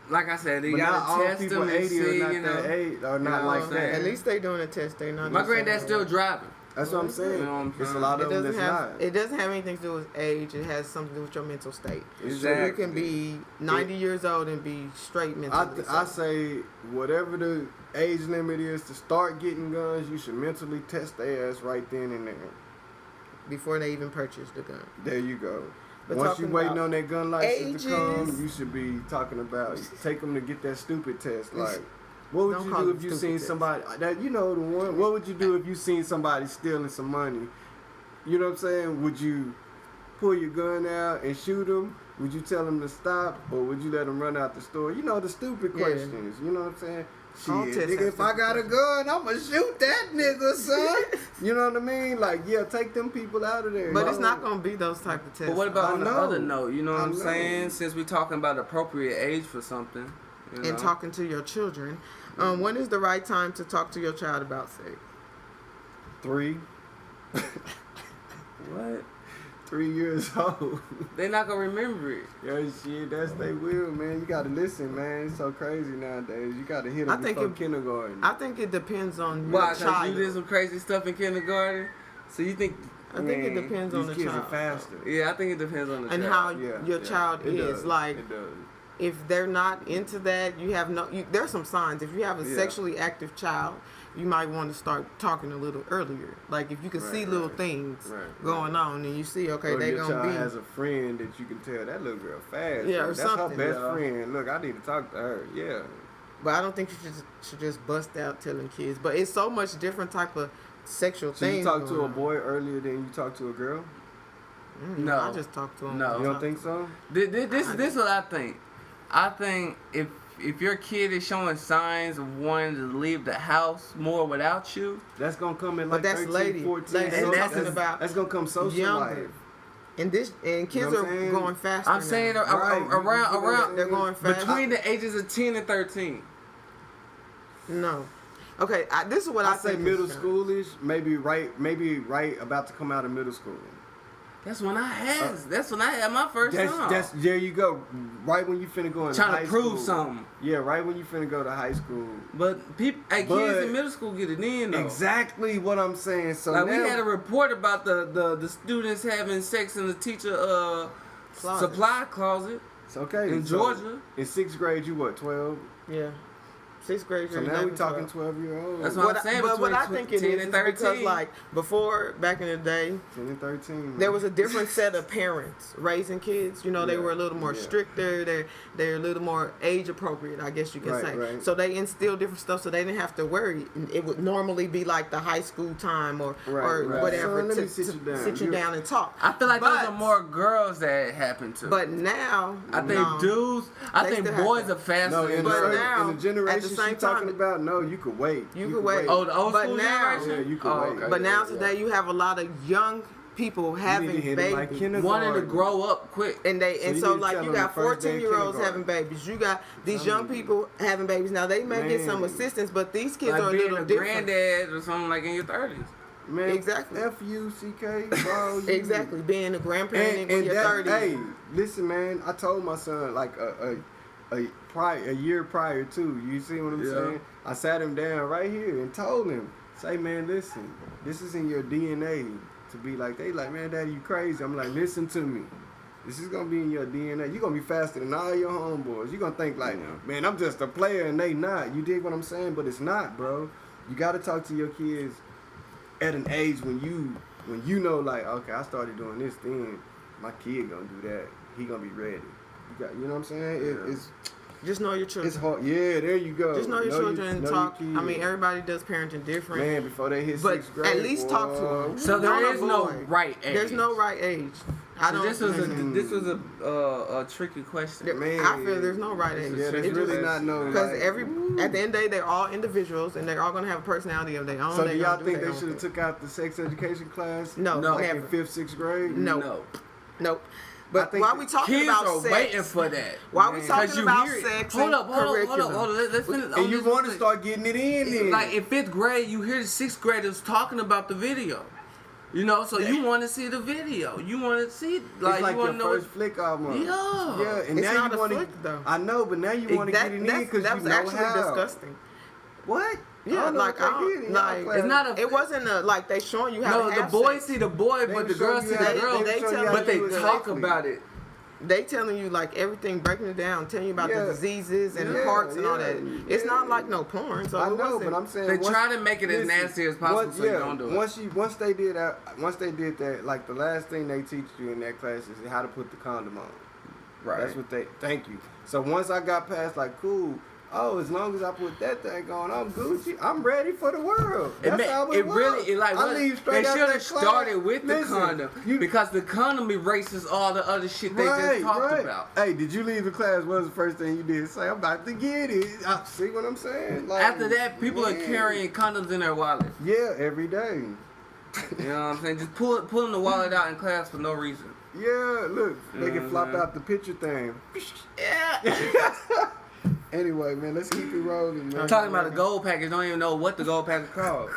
S1: like I said, they
S3: But not
S1: gotta
S3: all
S1: test
S3: people
S1: them and
S3: 80
S1: see,
S3: are not
S1: you know.
S3: that age, or not
S1: know
S3: like
S1: what I'm
S3: that.
S1: saying?
S2: at least they doing a test. They not.
S1: My
S2: just
S1: granddad's
S2: saying,
S1: still driving.
S3: That's what I'm saying.
S1: You know what I'm
S3: It's a
S1: saying?
S3: lot
S2: It
S3: of them
S2: doesn't
S3: that's
S2: have.
S3: not.
S2: It doesn't have anything to do with age. It has something to do with your mental state. So you
S1: Exactly.
S2: can be 90 years old and be straight mentally.
S3: I say whatever the age limit is to start getting guns, you should mentally test their ass right then and there.
S2: before they even purchase the gun.
S3: There you go.
S2: But
S3: Once you
S2: talking
S3: waiting
S2: about
S3: on that gun license to come,
S2: ages.
S3: you should be talking about take them to get that stupid test. Like, what would
S2: Don't
S3: you
S2: call
S3: do
S2: them
S3: if you
S2: stupid
S3: seen
S2: tests.
S3: somebody that you know the one? What would you do if you seen somebody stealing some money? You know what I'm saying? Would you pull your gun out and shoot them? Would you tell them to stop, or would you let them run out the store? You know the stupid
S2: Yeah.
S3: questions. You know what I'm saying?
S2: All
S3: Shit,
S2: tests
S3: nigga,
S2: have
S3: if I
S2: stupid
S3: got a gun, I'ma shoot that nigga, son. You know what I mean? Like, yeah, take them people out of there.
S2: But
S3: you
S2: it's
S3: know?
S2: not gonna be those type of tests.
S1: But what about
S3: I
S1: on the
S3: know.
S1: other note? You know what
S3: I
S1: I'm
S3: know.
S1: saying? Since we're talking about appropriate age for something, you know?
S2: and talking to your children? When is the right time to talk to your child about sex?
S3: 3
S1: What?
S3: 3 years old.
S1: They're not gonna remember it.
S3: Yo, shit, that's they will, man. You gotta listen, man. It's so crazy nowadays. You gotta hit
S2: I
S3: them
S2: think
S3: before
S2: it-
S3: kindergarten.
S2: I think it depends on
S1: Why?
S2: your
S1: 'Cause
S2: child.
S1: you did some crazy stuff in kindergarten. So you think?
S2: I think it
S3: Man,
S2: depends
S3: these
S2: on the
S3: kids
S2: child
S3: are faster.
S1: Yeah, I think it depends on the
S2: and
S1: child.
S2: how
S3: Yeah,
S2: your
S3: yeah,
S2: child
S3: it
S2: is.
S3: does.
S2: Like,
S3: It does.
S2: if they're not into that, you have no. There's some signs. If you have a
S3: Yeah.
S2: sexually active child, you might want to start talking a little earlier. Like if you can see
S3: Right,
S2: little
S3: right.
S2: things
S3: Right,
S2: going on, and you see, okay,
S3: Or
S2: they
S3: your
S2: gonna
S3: child
S2: be.
S3: has a friend that you can tell that little girl fast.
S2: Yeah, or
S3: That's
S2: something,
S3: her best
S1: yeah.
S3: friend. Look, I need to talk to her. Yeah.
S2: But I don't think you should just bust out telling kids. But it's so much different type of sexual
S3: So
S2: things.
S3: you talk to
S2: going
S3: a
S2: on.
S3: boy earlier than you talk to a girl?
S1: No.
S2: I just talk to them.
S1: No.
S3: You don't think so?
S1: This is what I think. I think if your kid is showing signs of wanting to leave the house more without you,
S3: That's gonna come in
S2: But
S3: like
S2: that's
S3: 13,
S2: lady.
S3: 14.
S2: Lady,
S1: and that's
S3: that's gonna come social
S2: younger.
S3: life.
S2: And kids
S3: know what I'm
S2: are
S3: saying?
S2: going faster.
S1: I'm saying
S2: now.
S3: Right.
S1: around
S2: They're going fast.
S1: between the ages of 10 and 13.
S2: No. Okay, this is what
S3: I
S2: I
S3: say
S2: think
S3: middle
S2: is-
S3: schoolish, maybe right about to come out of middle school.
S1: That's when I had my first time.
S3: That's there you go. Right when you finna go into
S1: Trying
S3: high
S1: to prove
S3: school.
S1: something.
S3: Yeah, right when you finna go to high school.
S1: But kids
S3: But-
S1: in middle school get it in though.
S3: Exactly what I'm saying. So
S1: Like
S3: now,
S1: we had a report about the students having sex in the teacher
S2: Closet.
S1: supply closet
S3: it's okay.
S1: in
S3: So
S1: Georgia.
S3: in 6th grade, you what, 12?
S2: Yeah. 6th grade.
S3: So now we talking 12-year-olds.
S1: That's what I'm saying.
S2: But what I
S1: between
S2: think it
S1: 10
S2: is
S1: and
S2: because
S1: 13.
S2: like before, back in the day,
S3: 10 and 13. Man.
S2: there was a different set of parents raising kids. You know, they
S3: Yeah,
S2: were a little more
S3: yeah.
S2: stricter. They're a little more age appropriate, I guess you can
S3: Right,
S2: say.
S3: right.
S2: So they instilled different stuff, so they didn't have to worry. It would normally be like the high school time or
S3: Right.
S2: whatever
S3: Son, let me
S2: to
S3: sit you down.
S2: sit you down and talk.
S1: I feel like those
S2: But-
S1: are more girls that it happened to.
S2: But now,
S1: I think
S2: no.
S1: dudes. I
S2: They
S1: think
S2: still have
S1: boys
S2: that.
S1: are faster
S3: No,
S1: than
S3: in
S2: But
S1: girls.
S2: now,
S3: the
S2: at the
S3: generation
S2: same
S3: she's talking
S2: time-
S3: about, no, you could wait.
S2: You could wait.
S1: Oh, the old
S2: But
S1: school
S2: now-
S1: generation.
S3: Yeah, you could
S1: Oh,
S3: wait.
S1: okay.
S2: But now
S3: Yeah.
S2: today you have a lot of young people having
S3: You need to hit 'em like
S2: babies.
S3: kindergarten.
S1: Wanting to grow up quick.
S2: And
S3: So you need to
S2: like
S3: tell
S2: you
S3: them
S2: got
S3: the first day of
S2: 14-year-olds
S3: kindergarten.
S2: having babies. You got these
S3: Telling
S2: young
S3: you.
S2: people having babies. Now they may get some
S3: Man.
S2: assistance, but these kids
S1: Like
S2: are a
S1: being
S2: little
S1: a
S2: different.
S1: granddad or something like in your 30s.
S3: Man,
S2: Exactly.
S3: F-U-C-K, bro. you-
S2: Exactly, being a grandparent
S3: And
S2: in your
S3: that,
S2: 30s.
S3: hey, listen, man. I told my son like a year prior to. You see what I'm
S1: Yeah.
S3: saying? I sat him down right here and told him, say, man, listen, this is in your DNA to be like. They like, man, Daddy, you crazy. I'm like, listen to me. This is gonna be in your DNA. You're gonna be faster than all your homeboys. You're gonna think like, man, I'm just a player and they not. You dig what I'm saying? But it's not, bro. You gotta talk to your kids at an age when you know like, okay, I started doing this then, my kid gonna do that. He gonna be ready. You know what I'm saying? It's
S2: Just know your children.
S3: it's hard. Yeah, there you go.
S2: Just know your children and
S3: know
S2: talk.
S3: your
S2: I mean,
S3: kids.
S2: everybody does parenting different.
S3: Man, before they hit
S2: But
S3: 6th grade,
S2: at least talk to
S3: boy.
S2: them.
S1: So
S2: Don't
S1: there is no
S2: avoid.
S1: right age.
S2: There's no right age. I
S1: So
S2: don't.
S1: this was a tricky question.
S3: Man.
S2: I feel there's no right age.
S3: Yeah, there's
S2: It
S3: really
S2: just-
S3: not no.
S2: Because
S3: like,
S2: at the end of the day, they're all individuals and they're all gonna have a personality of their own.
S3: So
S2: They're
S3: do y'all
S2: gonna
S3: think
S2: their
S3: they
S2: own
S3: should have
S2: thing.
S3: took out the sex education class?
S2: No,
S1: No.
S3: Like
S2: never.
S3: in 5th, 6th grade?
S2: No. Nope.
S3: I
S2: But
S3: think
S2: while
S3: the
S2: we talking
S1: Kids
S2: about
S1: are
S2: sex,
S1: waiting for that.
S2: while we
S3: Man.
S2: talking
S1: 'Cause you
S2: about
S1: hear it.
S2: sex
S1: Hold
S2: and
S1: up.
S2: curriculum,
S1: Let's finish.
S3: And you want to start getting it in then.
S1: Like in 5th grade, you hear the 6th graders talking about the video. You know, so you want to see the video. You want to see,
S3: Like,
S1: like you
S3: it's like
S1: want
S3: your
S1: to know.
S3: first flick almost.
S1: Yeah.
S3: Yeah, and
S2: It's
S3: now
S2: not
S3: you
S2: a
S3: want to.
S2: flick, though.
S3: I know, but now you want to get it in because
S2: that
S3: you
S2: was
S3: know
S2: actually
S3: how.
S2: disgusting.
S3: What?
S2: Yeah,
S3: don't know
S2: like
S3: what
S2: I
S3: they did
S2: don't,
S3: in y'all
S2: like
S3: class.
S1: It's not a-
S2: It wasn't a like they showing you how
S1: No,
S2: to
S1: the
S2: have
S1: boys
S2: sex.
S1: see the boy,
S3: They
S1: but the
S3: show
S1: girls
S3: you
S1: see
S3: how-
S1: the girl.
S2: they
S3: show you
S2: tell-
S3: how
S1: But
S3: to
S1: they
S3: do it
S1: talk
S3: safely.
S1: about it.
S2: They telling you like everything, breaking it down, telling you about
S3: Yeah.
S2: the diseases and the
S3: Yeah,
S2: parts and all that.
S3: yeah,
S2: It's not
S3: yeah.
S2: like no porn. So
S3: I
S2: it
S3: know,
S2: wasn't-
S3: but I'm saying
S1: They
S3: once-
S1: try to make it as
S3: listen,
S1: nasty as possible,
S3: once-
S1: so you don't do it.
S3: Once they did that, like the last thing they teach you in that class is how to put the condom on.
S1: Right.
S3: That's what they. Thank you. So once I got past, like, cool. Oh, as long as I put that thing on, I'm Gucci. I'm ready for the world. That's how
S1: It
S3: was.
S1: really, it like,
S3: I
S1: what,
S3: leave straight
S1: they
S3: out
S1: should
S3: that
S1: have
S3: class.
S1: started with
S3: Listen,
S1: the condom because the condom erases all the other shit they just talked about.
S3: Hey, did you leave the class? What was the first thing you did? Say, I'm about to get it. See what I'm saying? Like,
S1: After that, people are
S3: yeah.
S1: carrying condoms in their wallet.
S3: Yeah, every day.
S1: You know what I'm saying? Just pulling the wallet out in class for no reason.
S3: Yeah, look, they
S1: Yeah,
S3: can flop
S1: man.
S3: out the picture thing.
S2: Yeah.
S3: Anyway, man, let's keep it rolling, man.
S1: I'm talking about a gold package. Don't even know what the gold package called.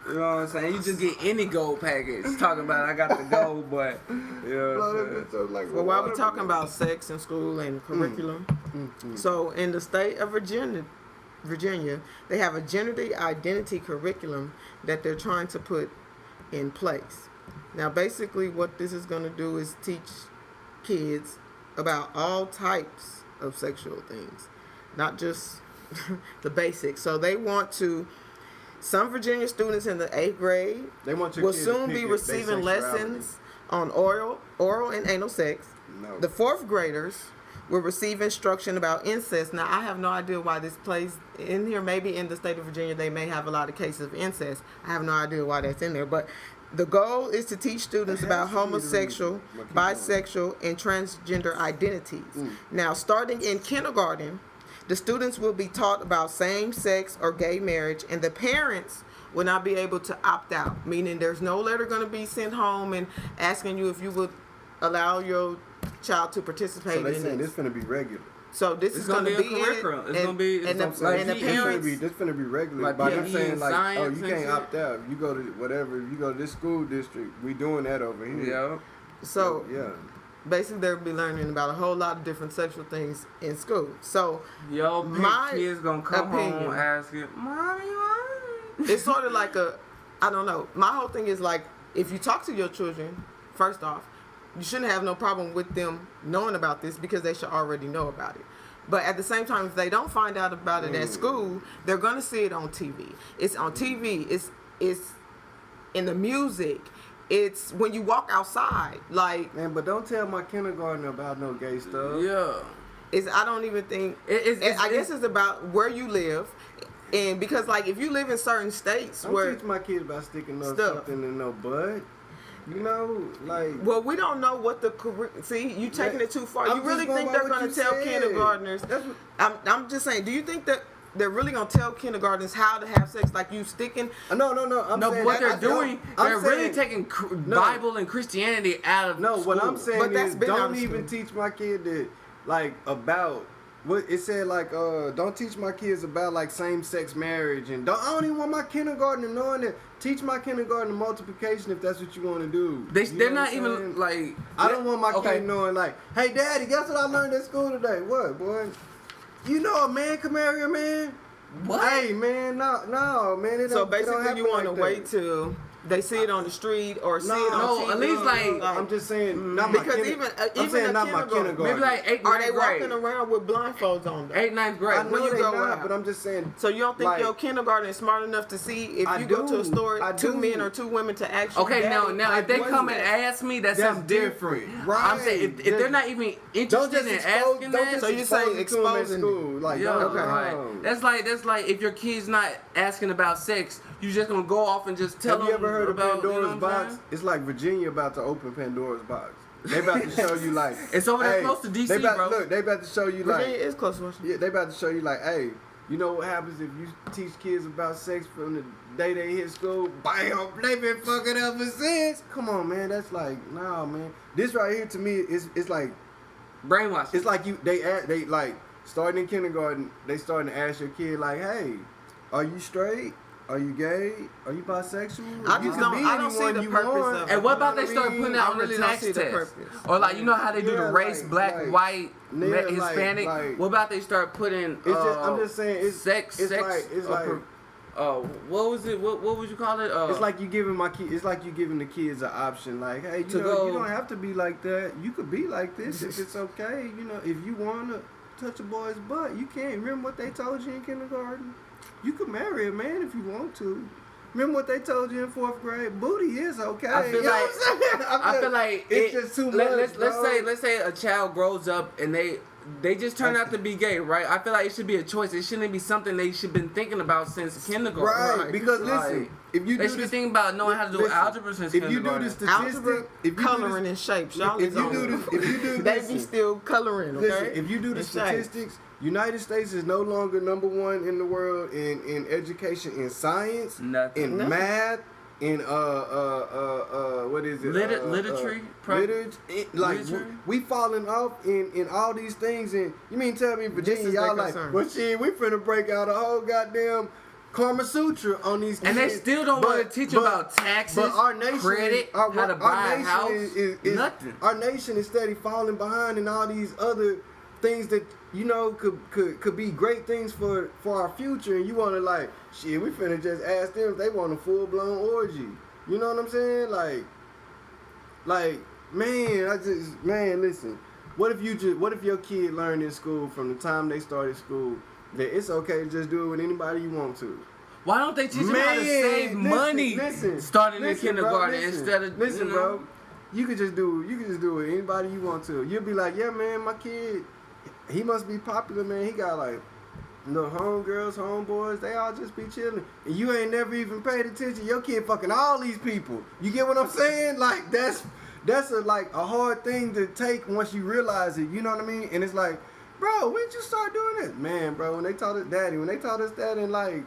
S1: You know what I'm saying? You just get any gold package. Talking about I got the gold, but you know what I'm saying?
S2: Well, while we're talking about sex in school and curriculum, so in the state of Virginia, they have a gender identity curriculum that they're trying to put in place. Now, basically, what this is going to do is teach kids about all types of sexual things, not just the basics. So they want to. Some Virginia students in the 8th grade
S3: They want your
S2: will
S3: kids to
S2: soon
S3: pick
S2: be
S3: their
S2: receiving
S3: sexuality.
S2: lessons on oral and anal sex.
S3: No.
S2: The 4th graders will receive instruction about incest. Now, I have no idea why this plays in here. Maybe in the state of Virginia, they may have a lot of cases of incest. I have no idea why that's in there. But the goal is to teach students
S3: It
S2: about
S3: has to be the
S2: homosexual,
S3: reason. But keep going.
S2: bisexual, and transgender identities. Now, starting in kindergarten, the students will be taught about same-sex or gay marriage, and the parents will not be able to opt out, meaning there's no letter going to be sent home and asking you if you would allow your child to participate
S3: So they
S2: in
S3: saying
S2: this.
S3: this finna be regular.
S2: So this
S1: It's
S2: is going to
S1: gonna
S2: be
S1: be a
S2: in it,
S1: curriculum. It's
S2: and,
S1: gonna be-
S2: and,
S1: it's
S2: the,
S1: gonna-
S2: and the
S1: like,
S2: parents.
S3: This finna be regular.
S1: Like
S3: By
S1: PE
S3: them saying
S1: and
S3: like, oh,
S1: science
S3: you
S1: and
S3: can't
S1: shit.
S3: opt out. You go to whatever. If you go to this school district, we doing that over here.
S1: Yeah.
S2: So
S3: yeah.
S2: basically, they'll be learning about a whole lot of different sexual things in school. So
S1: Yo,
S2: My
S1: kids gonna come
S2: opinion.
S1: home asking, "Mommy, why?"
S2: it's sort of like I don't know. My whole thing is like, if you talk to your children, first off, you shouldn't have no problem with them knowing about this because they should already know about it. But at the same time, if they don't find out about it at school, they're gonna see it on TV. It's on TV. It's in the music. It's when you walk outside. Like,
S3: Man, but don't tell my kindergartner about no gay stuff.
S1: Yeah.
S2: I don't even think. I guess it's about where you live, and because like if you live in certain states
S3: Don't
S2: where
S3: teach my kids about sticking no
S2: Stuff.
S3: something in no butt. You know, like.
S2: well, we don't know what the see you taking it too far.
S3: I'm
S2: You really
S3: just going
S2: think
S3: by
S2: they're
S3: what
S2: going
S3: you
S2: to tell
S3: said.
S2: kindergartners?
S3: That's what,
S2: I'm just saying. Do you think that they're really going to tell kindergartners how to have sex? Like you sticking?
S3: no. I'm
S1: No,
S3: saying
S1: what
S3: that-
S1: they're doing,
S3: I'm
S1: they're really
S3: saying-
S1: taking Bible and Christianity out of
S3: No, what
S1: school.
S3: I'm saying
S2: But that's
S3: is
S2: been out
S3: don't
S2: of
S3: even
S2: school.
S3: teach my kid that like about what it said like don't teach my kids about like same sex marriage and I don't even want my kindergartner knowing that. Teach my kindergarten multiplication if that's what you want to do.
S1: They're
S3: know
S1: not
S3: what I'm
S1: even
S3: saying?
S1: like.
S3: I don't want my
S1: Okay.
S3: kid knowing like, hey daddy, guess what I learned at school today? What, boy? You know a man can marry a man?
S1: What?
S3: Hey man, no man. It
S2: So
S3: don't
S2: basically,
S3: happen
S2: you want to
S3: like that.
S2: wait till they see it on the street or see it on
S1: No,
S2: TV.
S1: at least, like,
S3: I'm just saying, not my
S2: because
S3: I'm saying
S2: a
S3: not my
S2: kindergarten-
S3: kindergarten.
S1: Maybe like 8th,
S2: Are
S1: 9th
S2: they
S1: grade.
S2: walking around with blindfolds on? Though?
S1: 8th, 9th grade.
S3: I know
S2: when you
S3: they
S2: go
S3: not,
S2: out.
S3: but I'm just saying.
S2: So you don't think
S3: like,
S2: your kindergarten is smart enough to see if
S3: I
S2: you go to a
S3: do.
S2: store,
S3: I
S2: two
S3: do.
S2: men or two women to ask you?
S1: Okay,
S2: Daddy,
S1: now
S3: I
S1: if they
S3: wasn't
S1: come and
S3: that.
S1: ask me, that's
S3: That's
S1: something different.
S3: different.
S1: I'm
S3: Right.
S1: saying if they're not even interested in asking that,
S2: So you say exposing
S3: school, like
S1: yeah,
S3: don't-
S1: right. That's like if your kid's not asking about sex, you just gonna go off and just tell
S3: Have
S1: them
S3: you ever heard
S1: about
S3: of Pandora's
S1: you know what I'm
S3: box?
S1: saying?
S3: It's like Virginia about to open Pandora's box. They about to show you like
S1: It's over there
S3: hey,
S1: close to DC,
S3: they about,
S1: bro.
S3: Look, they about to show you
S2: Virginia
S3: like
S2: is close to Washington.
S3: yeah, they about to show you like, hey, you know what happens if you teach kids about sex from the day they hit school? Bam, they been fucking ever since. Come on, man, that's like nah, man. This right here to me is it's like
S1: Brainwashing.
S3: it's like they like starting in kindergarten. They starting to ask your kid like, hey, are you straight? Are you gay? Are you bisexual?
S2: I
S3: You
S2: just
S3: can
S2: don't-
S3: be
S2: I don't see
S3: anyone
S2: the
S3: you
S2: purpose
S3: want.
S2: of it.
S1: And what about
S3: You
S1: they
S3: know
S1: start
S3: I
S1: putting
S3: mean?
S1: that
S2: I
S1: on
S2: really
S1: the
S2: don't
S1: tax
S2: see the
S1: test?
S2: purpose.
S1: Or like you know how they do
S3: Yeah,
S1: the race,
S3: like-
S1: black,
S3: like-
S1: white,
S3: yeah, like-
S1: Hispanic.
S3: like-
S1: What about they start putting?
S3: It's just I'm just saying it's
S1: sex.
S3: It's
S1: sex.
S3: like it's like
S1: what was it? What would you call it?
S3: it's like you giving my kid. It's like you giving the kids an option. Like, hey, you
S1: To
S3: know,
S1: go-
S3: you don't have to be like that. You could be like this if it's okay. You know, if you wanna touch a boy's butt, you can. Remember what they told you in kindergarten? You could marry a man if you want to. Remember what they told you in 4th grade? Booty is okay.
S1: I feel
S3: You know
S1: like
S3: what I'm saying?
S1: I feel like
S3: it's just too much.
S1: Let's say a child grows up and they just turn out to be gay, right? I feel like it should be a choice. It shouldn't be something they should been thinking about since kindergarten.
S3: Right, because listen,
S1: Like,
S3: if you
S1: they
S3: do
S1: should be
S3: this,
S1: thinking about knowing how to do
S3: listen,
S1: algebra since
S3: if you do
S1: kindergarten.
S3: the statistic,
S2: Algebra,
S3: if you do
S2: coloring
S3: this,
S2: and shapes. Y'all
S3: if
S2: is
S3: you
S2: on.
S3: do this, if you do
S2: They
S3: this,
S2: be still coloring, okay?
S3: listen, if you do the
S2: And shapes.
S3: statistics, United States is no longer number 1 in the world in education, in science,
S1: Nothing.
S3: in
S2: Nothing.
S3: math, in what is it?
S1: Literature?
S3: Literature. Like
S1: Literature?
S3: we falling off in all these things, and you mean tell me Virginia
S2: is
S3: y'all
S2: their
S3: like,
S2: concern.
S3: well shit, we finna break out a whole goddamn Karma Sutra on these kids.
S1: And they still don't want to teach them about taxes,
S3: but our nation,
S1: credit,
S3: our,
S1: how to
S3: our
S1: buy a
S3: nation
S1: house.
S3: is
S1: Nothing.
S3: Our nation is steady falling behind in all these other things that you know could be great things for our future, and you want to like shit. We finna just ask them if they want a full blown orgy. You know what I'm saying? Like man, listen. What if your kid learned in school from the time they started school that it's okay to just do it with anybody you want to?
S1: Why don't they teach them how to save money starting in kindergarten instead of
S3: listen,
S1: you know?
S3: bro? You could just do it with anybody you want to. You'll be like, yeah, man, my kid, he must be popular, man. He got like no homegirls, homeboys. They all just be chilling, and you ain't never even paid attention. Your kid fucking all these people. You get what I'm saying? Like that's a hard thing to take once you realize it. You know what I mean? And it's like, bro, when did you start doing it? Man, bro, when they taught us that in like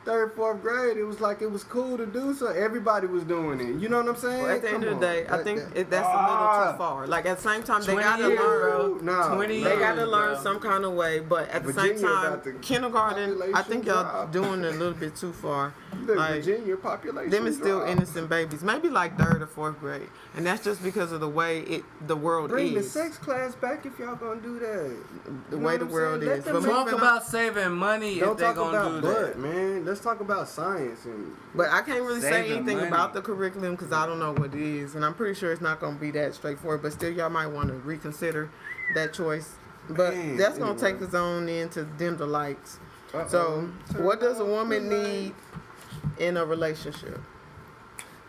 S3: 3rd, 4th grade, it was like it was cool to do so. Everybody was doing it. You know what I'm saying?
S2: Well, at the end of the day, I think that's a little too far. Like at the same time, they
S1: 20
S2: gotta
S1: years,
S2: learn.
S3: No,
S1: 20
S2: They
S1: years,
S2: gotta learn
S1: bro.
S2: some kind of way, but at the
S3: Virginia
S2: same time,
S3: about to
S2: kindergarten, I think y'all
S3: population
S2: doing it a little bit too far.
S3: Look,
S2: Like,
S3: Virginia population.
S2: them is still
S3: drop.
S2: innocent babies, maybe like 3rd or 4th grade, and that's just because of the way the world
S3: Bring the
S2: is,
S3: sex class back if y'all gonna do that.
S2: the
S3: You
S2: way
S3: know
S2: the
S3: what I'm
S2: world
S3: saying? Let
S2: is.
S3: them
S2: But
S3: talk
S1: Talk
S2: moving
S1: about saving money
S3: Don't
S1: if they're
S3: talk
S1: gonna
S3: about
S1: do
S3: butt,
S1: that.
S3: man. Let's talk about science and.
S2: But I can't really say
S1: Saving
S2: anything
S1: money.
S2: about the curriculum because I don't know what it is, and I'm pretty sure it's not going to be that straightforward. But still, y'all might want to reconsider that choice. But
S3: Man,
S2: that's gonna
S3: anyway.
S2: take us on into dim the lights.
S3: Uh-oh.
S2: So,
S3: Turn
S2: what does a
S3: off
S2: woman
S3: the
S2: need in a relationship?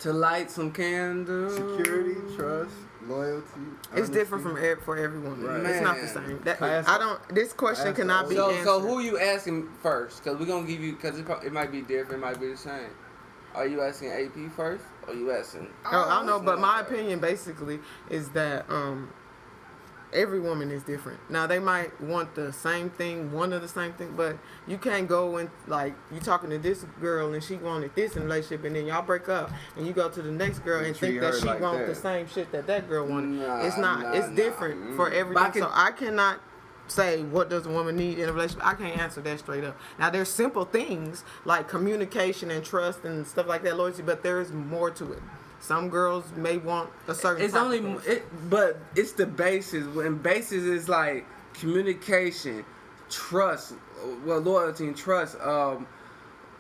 S1: To light some candles.
S3: Security, trust, loyalty.
S2: It's different
S3: honesty.
S2: for every woman.
S3: Right.
S2: It's not the
S1: Man.
S2: same. That,
S3: Pass-
S2: I don't. This question
S3: pass
S2: cannot be
S3: the-
S2: answered.
S1: So who are you asking first? Because we're gonna give you, because it might be different, it might be the same. Are you asking AP first, or you asking?
S2: Oh, I don't know, but my opinion basically is that every woman is different. Now they might want the same thing, one of the same thing, but you can't go and like you talking to this girl and she wanted this in a relationship, and then y'all break up and you go to the next girl and
S3: treat
S2: think that
S3: her
S2: she
S3: like
S2: want
S3: that.
S2: the same shit that girl wanted.
S1: Nah,
S2: It's not.
S1: nah,
S2: It's
S1: nah.
S2: different for
S1: But
S2: everything. So I cannot say what does a woman need in a relationship. I can't answer that straight up. Now there's simple things like communication and trust and stuff like that, loyalty, but there's more to it. Some girls may want a certain.
S1: It's
S2: type
S1: only,
S2: of person.
S1: but it's the basis. And basis is like communication, trust, well, loyalty and trust,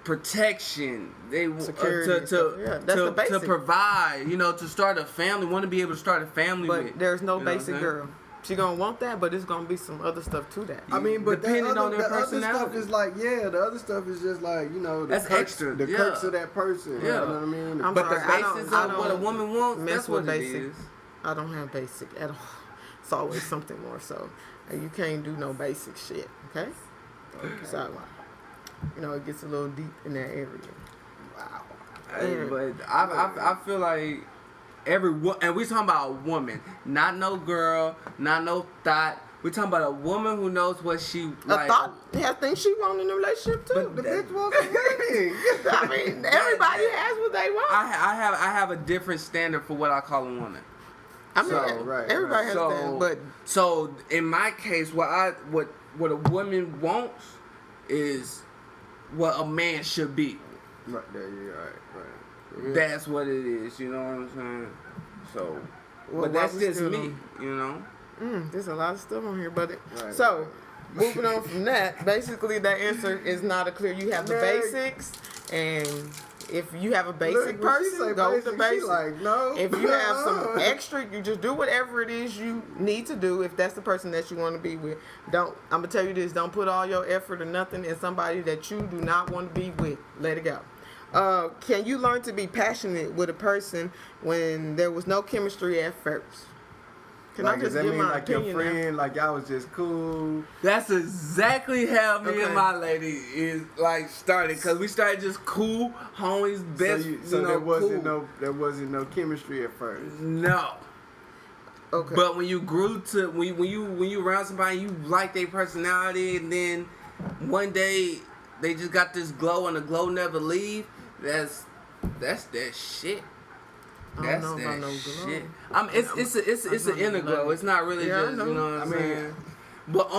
S1: protection. They
S2: Security and stuff. Yeah, that's the
S1: to
S2: basic.
S1: provide. You know, to start a family. Want to be able to start a family
S2: But
S1: with.
S2: there's no
S1: You know what I'm
S2: basic
S1: saying?
S2: girl. She gonna want that, but it's gonna be some other stuff to that.
S3: I mean, but
S1: Depending
S3: that
S1: on
S3: other,
S1: their
S3: the other stuff
S1: personality.
S3: is like, yeah, the other stuff is just like, you know, the
S1: That's
S3: quirks,
S1: extra,
S3: the
S1: yeah.
S3: quirks of that person.
S1: Yeah.
S3: You know what I mean?
S2: I'm
S1: But
S2: sorry,
S1: the
S2: I
S1: basis
S2: don't-
S1: of what a woman wants,
S2: mess
S1: that's what
S2: with
S1: it
S2: basic.
S1: is.
S2: I don't have basic at all. It's always something more. So you can't do no basic shit. Okay. So you know it gets a little deep in that area.
S3: Wow.
S1: Hey, but I feel like and we talking about a woman, not no girl, not no thought. We talking about a woman who knows what she like.
S2: A thought have things she want in a relationship too.
S3: The bitch wants a wedding.
S2: I mean, everybody has what they want.
S1: I have a different standard for what I call a woman.
S2: I mean,
S1: So,
S3: right,
S2: everybody has that, but
S1: So in my case, what a woman wants is what a man should be.
S3: Right there, you're right.
S1: That's what it is. You know what I'm saying? So,
S2: Well,
S1: but that's
S2: why we
S1: just
S2: still
S1: me.
S2: don't-
S1: You know.
S2: there's a lot of stuff on here, but
S3: Right.
S2: so moving on from that, basically that answer is not a clear. You have the
S3: Next.
S2: basics, and if you have a basic
S3: Look, when she
S2: person,
S3: say
S2: go with the
S3: basic, she
S2: basic.
S3: like, no.
S2: If you have some extra, you just do whatever it is you need to do. If that's the person that you want to be with, I'm gonna tell you this: don't put all your effort or nothing in somebody that you do not want to be with. Let it go. Can you learn to be passionate with a person when there was no chemistry at first? Can
S3: Like,
S2: I
S3: does
S2: just
S3: that
S2: give
S3: mean
S2: my
S3: like your
S2: opinion? now?
S3: friend, like y'all was just cool?
S1: That's exactly how me
S2: Okay.
S1: and my lady is like started, cause we started just cool homies, best.
S3: So there wasn't
S1: cool.
S3: no chemistry at first.
S1: No.
S2: Okay.
S1: But when you grew to when you around somebody, you like their personality, and then one day they just got this glow, and the glow never leave. That's that shit.
S2: I
S1: That's
S2: don't know about
S1: that
S2: no glow.
S1: shit. It's an inner glow. It's not really
S2: Yeah, I
S1: just
S2: know.
S1: you know what I'm saying. But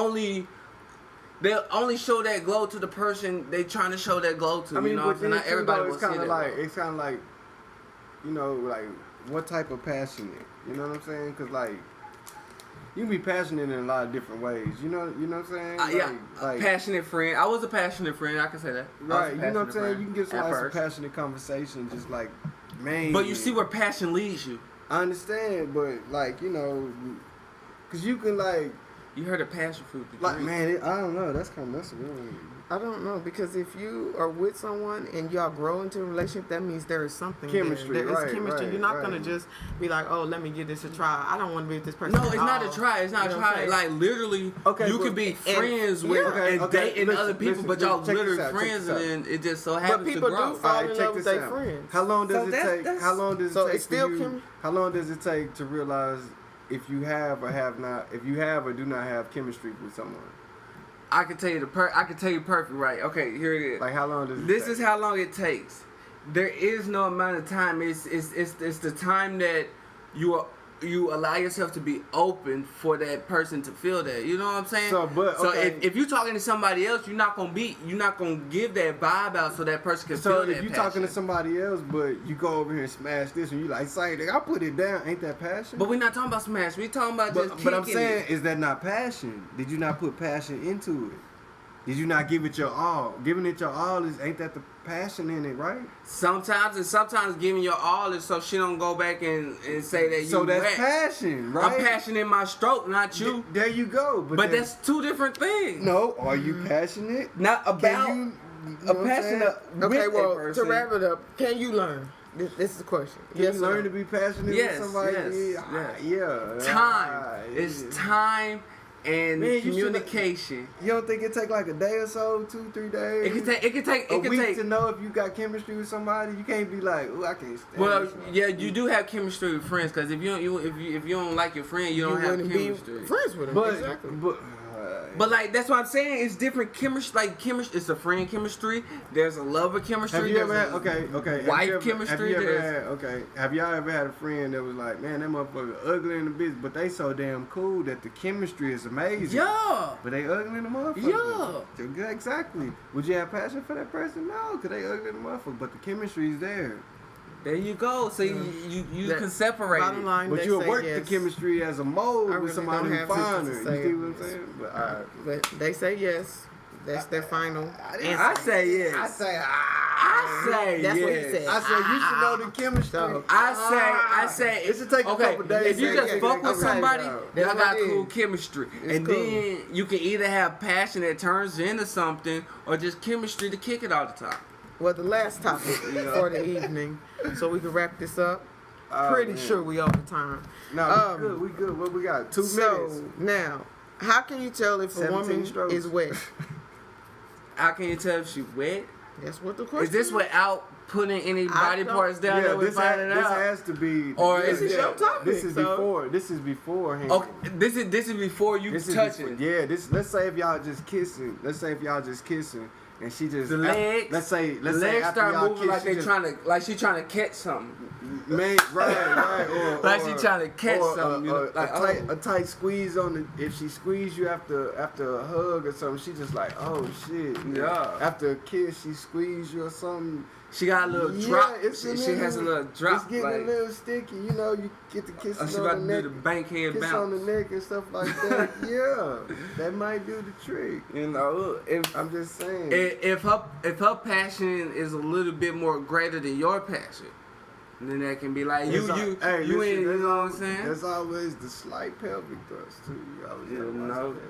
S1: they'll only show that glow to the person they trying to show that glow to.
S3: I mean,
S1: you know
S3: but
S1: what I'm saying?
S3: then
S1: Not
S3: too,
S1: everybody
S3: though,
S1: will
S3: it's
S1: see
S3: kind
S1: that.
S3: of like
S1: glow.
S3: it's kind of like, you know, like what type of passionate? You know what I'm saying? Because like you can be passionate in a lot of different ways. You know what I'm saying?
S1: Yeah,
S3: like
S1: passionate friend. I was a passionate friend. I can say that. I was a
S3: right. You know what I'm
S1: passionate
S3: saying?
S1: friend
S3: You can get
S1: at
S3: some
S1: first.
S3: passionate conversation, just like man.
S1: But you see where passion leads you.
S3: I understand, but like you know, because you can like
S1: You heard of passion fruit. the
S3: like
S1: drink.
S3: man. I don't know. That's really.
S2: I don't know, because if you are with someone and y'all grow into a relationship, that means there is something
S3: Chemistry,
S2: there. There is
S3: right,
S2: chemistry.
S3: right,
S2: You're not
S3: right.
S2: gonna just be like, oh, let me give this a try. I don't want to be with this person.
S1: No,
S2: at
S1: it's not a
S2: all.
S1: try. It's not
S2: You
S1: a
S2: know what I'm
S1: try.
S2: saying?
S1: Like literally,
S3: Okay,
S1: you
S3: but-
S1: could be
S2: and-
S1: friends with
S2: yeah.
S1: and
S3: Okay,
S1: dating
S3: listen,
S1: other people,
S3: listen,
S1: but y'all
S3: check this
S1: literally
S3: out, check
S1: friends,
S3: this out.
S1: and then it just so happens
S2: people
S1: to
S2: do
S1: grow.
S2: fall
S3: Alright,
S2: in
S3: check
S2: love with
S3: this
S2: their
S3: out.
S2: friends.
S3: How long does
S1: So
S3: it
S1: that's-
S3: take? How long does it
S2: So
S3: take
S2: it's
S3: for
S2: still
S3: you?
S2: chem-
S3: How long does it take to realize if you have or have not, if you have or do not have chemistry with someone?
S1: I can tell you I can tell you perfect. Right? Okay, here it is.
S3: Like how long does it
S1: This
S3: take?
S1: is how long it takes. There is no amount of time. It's the time that you allow yourself to be open for that person to feel that. You know what I'm saying?
S3: So, but, okay.
S1: if you're talking to somebody else, you're not gonna give that vibe out so that person can
S3: So
S1: feel
S3: if
S1: that
S3: you
S1: passion.
S3: talking to somebody else, but you go over here and smash this, and you like, say, I put it down. Ain't that passion?
S1: But we're not talking about smash. We're talking about just
S3: But I'm
S1: kicking
S3: saying,
S1: it.
S3: is that not passion? Did you not put passion into it? Did you not give it your all? Giving it your all ain't that the passion in it, right?
S1: Sometimes giving your all is so she don't go back and say that you
S3: So that's
S1: wet.
S3: passion, right?
S1: I'm passionate in my stroke, not you.
S3: There you go.
S1: But that's two different things.
S3: No, are you passionate?
S1: Not about
S3: you
S1: a
S3: know what I'm
S1: passionate
S3: saying?
S1: with
S2: Okay,
S1: a
S2: well,
S1: person.
S2: to wrap it up, can you learn? This is the question.
S3: Can
S2: Yes
S3: you
S2: or
S3: learn
S2: no?
S3: to be passionate
S1: Yes,
S3: with somebody?
S1: yes,
S3: Yeah.
S1: Time. It's
S3: yeah.
S1: time and
S3: Man, you should-
S1: communication.
S3: You don't think it take like a day or so, 2-3 days?
S1: It could take
S3: a week to know if you got chemistry with somebody. You can't be like, oh, I can't stand
S1: Well,
S3: this one.
S1: yeah, you do have chemistry with friends, because if you don't like your friend, you don't have
S2: wouldn't
S1: chemistry.
S2: be friends with him.
S3: But
S2: Exactly.
S1: But like that's what I'm saying. It's different chemistry. Like chemistry, it's a friend chemistry. There's a lover chemistry.
S3: have you ever had
S1: wife chemistry?
S3: Have y'all ever had a friend that was like, man, that motherfucker ugly in the business, but they so damn cool that the chemistry is amazing.
S1: Yeah.
S3: But they ugly in the motherfucker.
S1: Yeah.
S3: Yeah. Exactly. Would you have passion for that person? No, because they ugly in the motherfucker. But the chemistry is there.
S1: There you go. So you can separate
S2: Bottom
S1: it.
S2: line,
S3: But
S2: they
S3: you'll
S2: say
S3: work
S2: yes.
S3: the chemistry as a mold
S2: I
S3: with
S2: really
S3: somebody
S2: don't
S3: who's
S2: have
S3: finer.
S2: to
S3: You
S2: say
S3: see
S2: it.
S3: what I'm saying? But
S2: But they say yes. That's their final answer.
S1: I say yes.
S3: I say
S2: That's
S1: yes.
S2: what he said.
S3: I said you should know the chemistry.
S2: So,
S1: I say
S3: It should take a couple days.
S1: If you just
S3: Yeah,
S1: fuck with
S3: okay,
S1: somebody,
S3: bro.
S1: y'all
S2: That's
S1: got
S2: what it
S1: cool
S2: is.
S1: chemistry,
S2: It's
S1: and
S2: cool.
S1: then you can either have passion that turns into something, or just chemistry to kick it all the time.
S2: well, the last topic for the evening, so we can wrap this up.
S3: Oh,
S2: Pretty
S3: man.
S2: sure we over time.
S3: No, we good. What we got? 2 minutes.
S2: So now, how can you tell if a
S3: 17
S2: woman
S3: strokes.
S2: is wet?
S1: How can you tell if she wet?
S2: That's what the question
S1: Is this without putting any body
S2: don't-
S1: parts down there? We
S3: this
S1: finding
S3: this
S1: out.
S3: has to be.
S1: Or
S3: yeah,
S1: is it
S2: your topic,
S3: This is
S2: so-
S3: before. This is beforehand.
S1: Okay, this is before you
S3: This is
S1: touching.
S3: before, this. Let's say if y'all just kissing. And she just
S1: The legs.
S3: Let's say
S1: the legs
S3: after
S1: start
S3: y'all
S1: moving
S3: kiss,
S1: like
S3: she
S1: they
S3: just-
S1: trying to, like she trying to catch something.
S3: Man, right. Or,
S1: Like she trying to catch
S3: or
S1: something. You know, like
S3: a tight squeeze on the. If she squeeze you after a hug or something, she just like, oh shit.
S1: Yeah.
S3: After a kiss, she squeeze you or something.
S1: she got a little
S3: Yeah,
S1: drop.
S3: it's
S1: She,
S3: a
S1: she has a little drop.
S3: It's getting
S1: like,
S3: a little sticky. You know, you get the kisses
S1: oh, she
S3: on
S1: about
S3: the
S1: to
S3: neck.
S1: do the bank head
S3: Kiss on the
S1: bounce.
S3: neck and stuff like that. Yeah, that might do the trick.
S1: You know, if
S3: I'm just saying.
S1: if her passion is a little bit more greater than your passion, then that can be like you
S3: Hey,
S1: ain't.
S3: listen,
S1: You know what I'm saying?
S3: There's always the slight pelvic thrust too. You always
S1: You
S3: gotta watch
S1: know.
S3: that.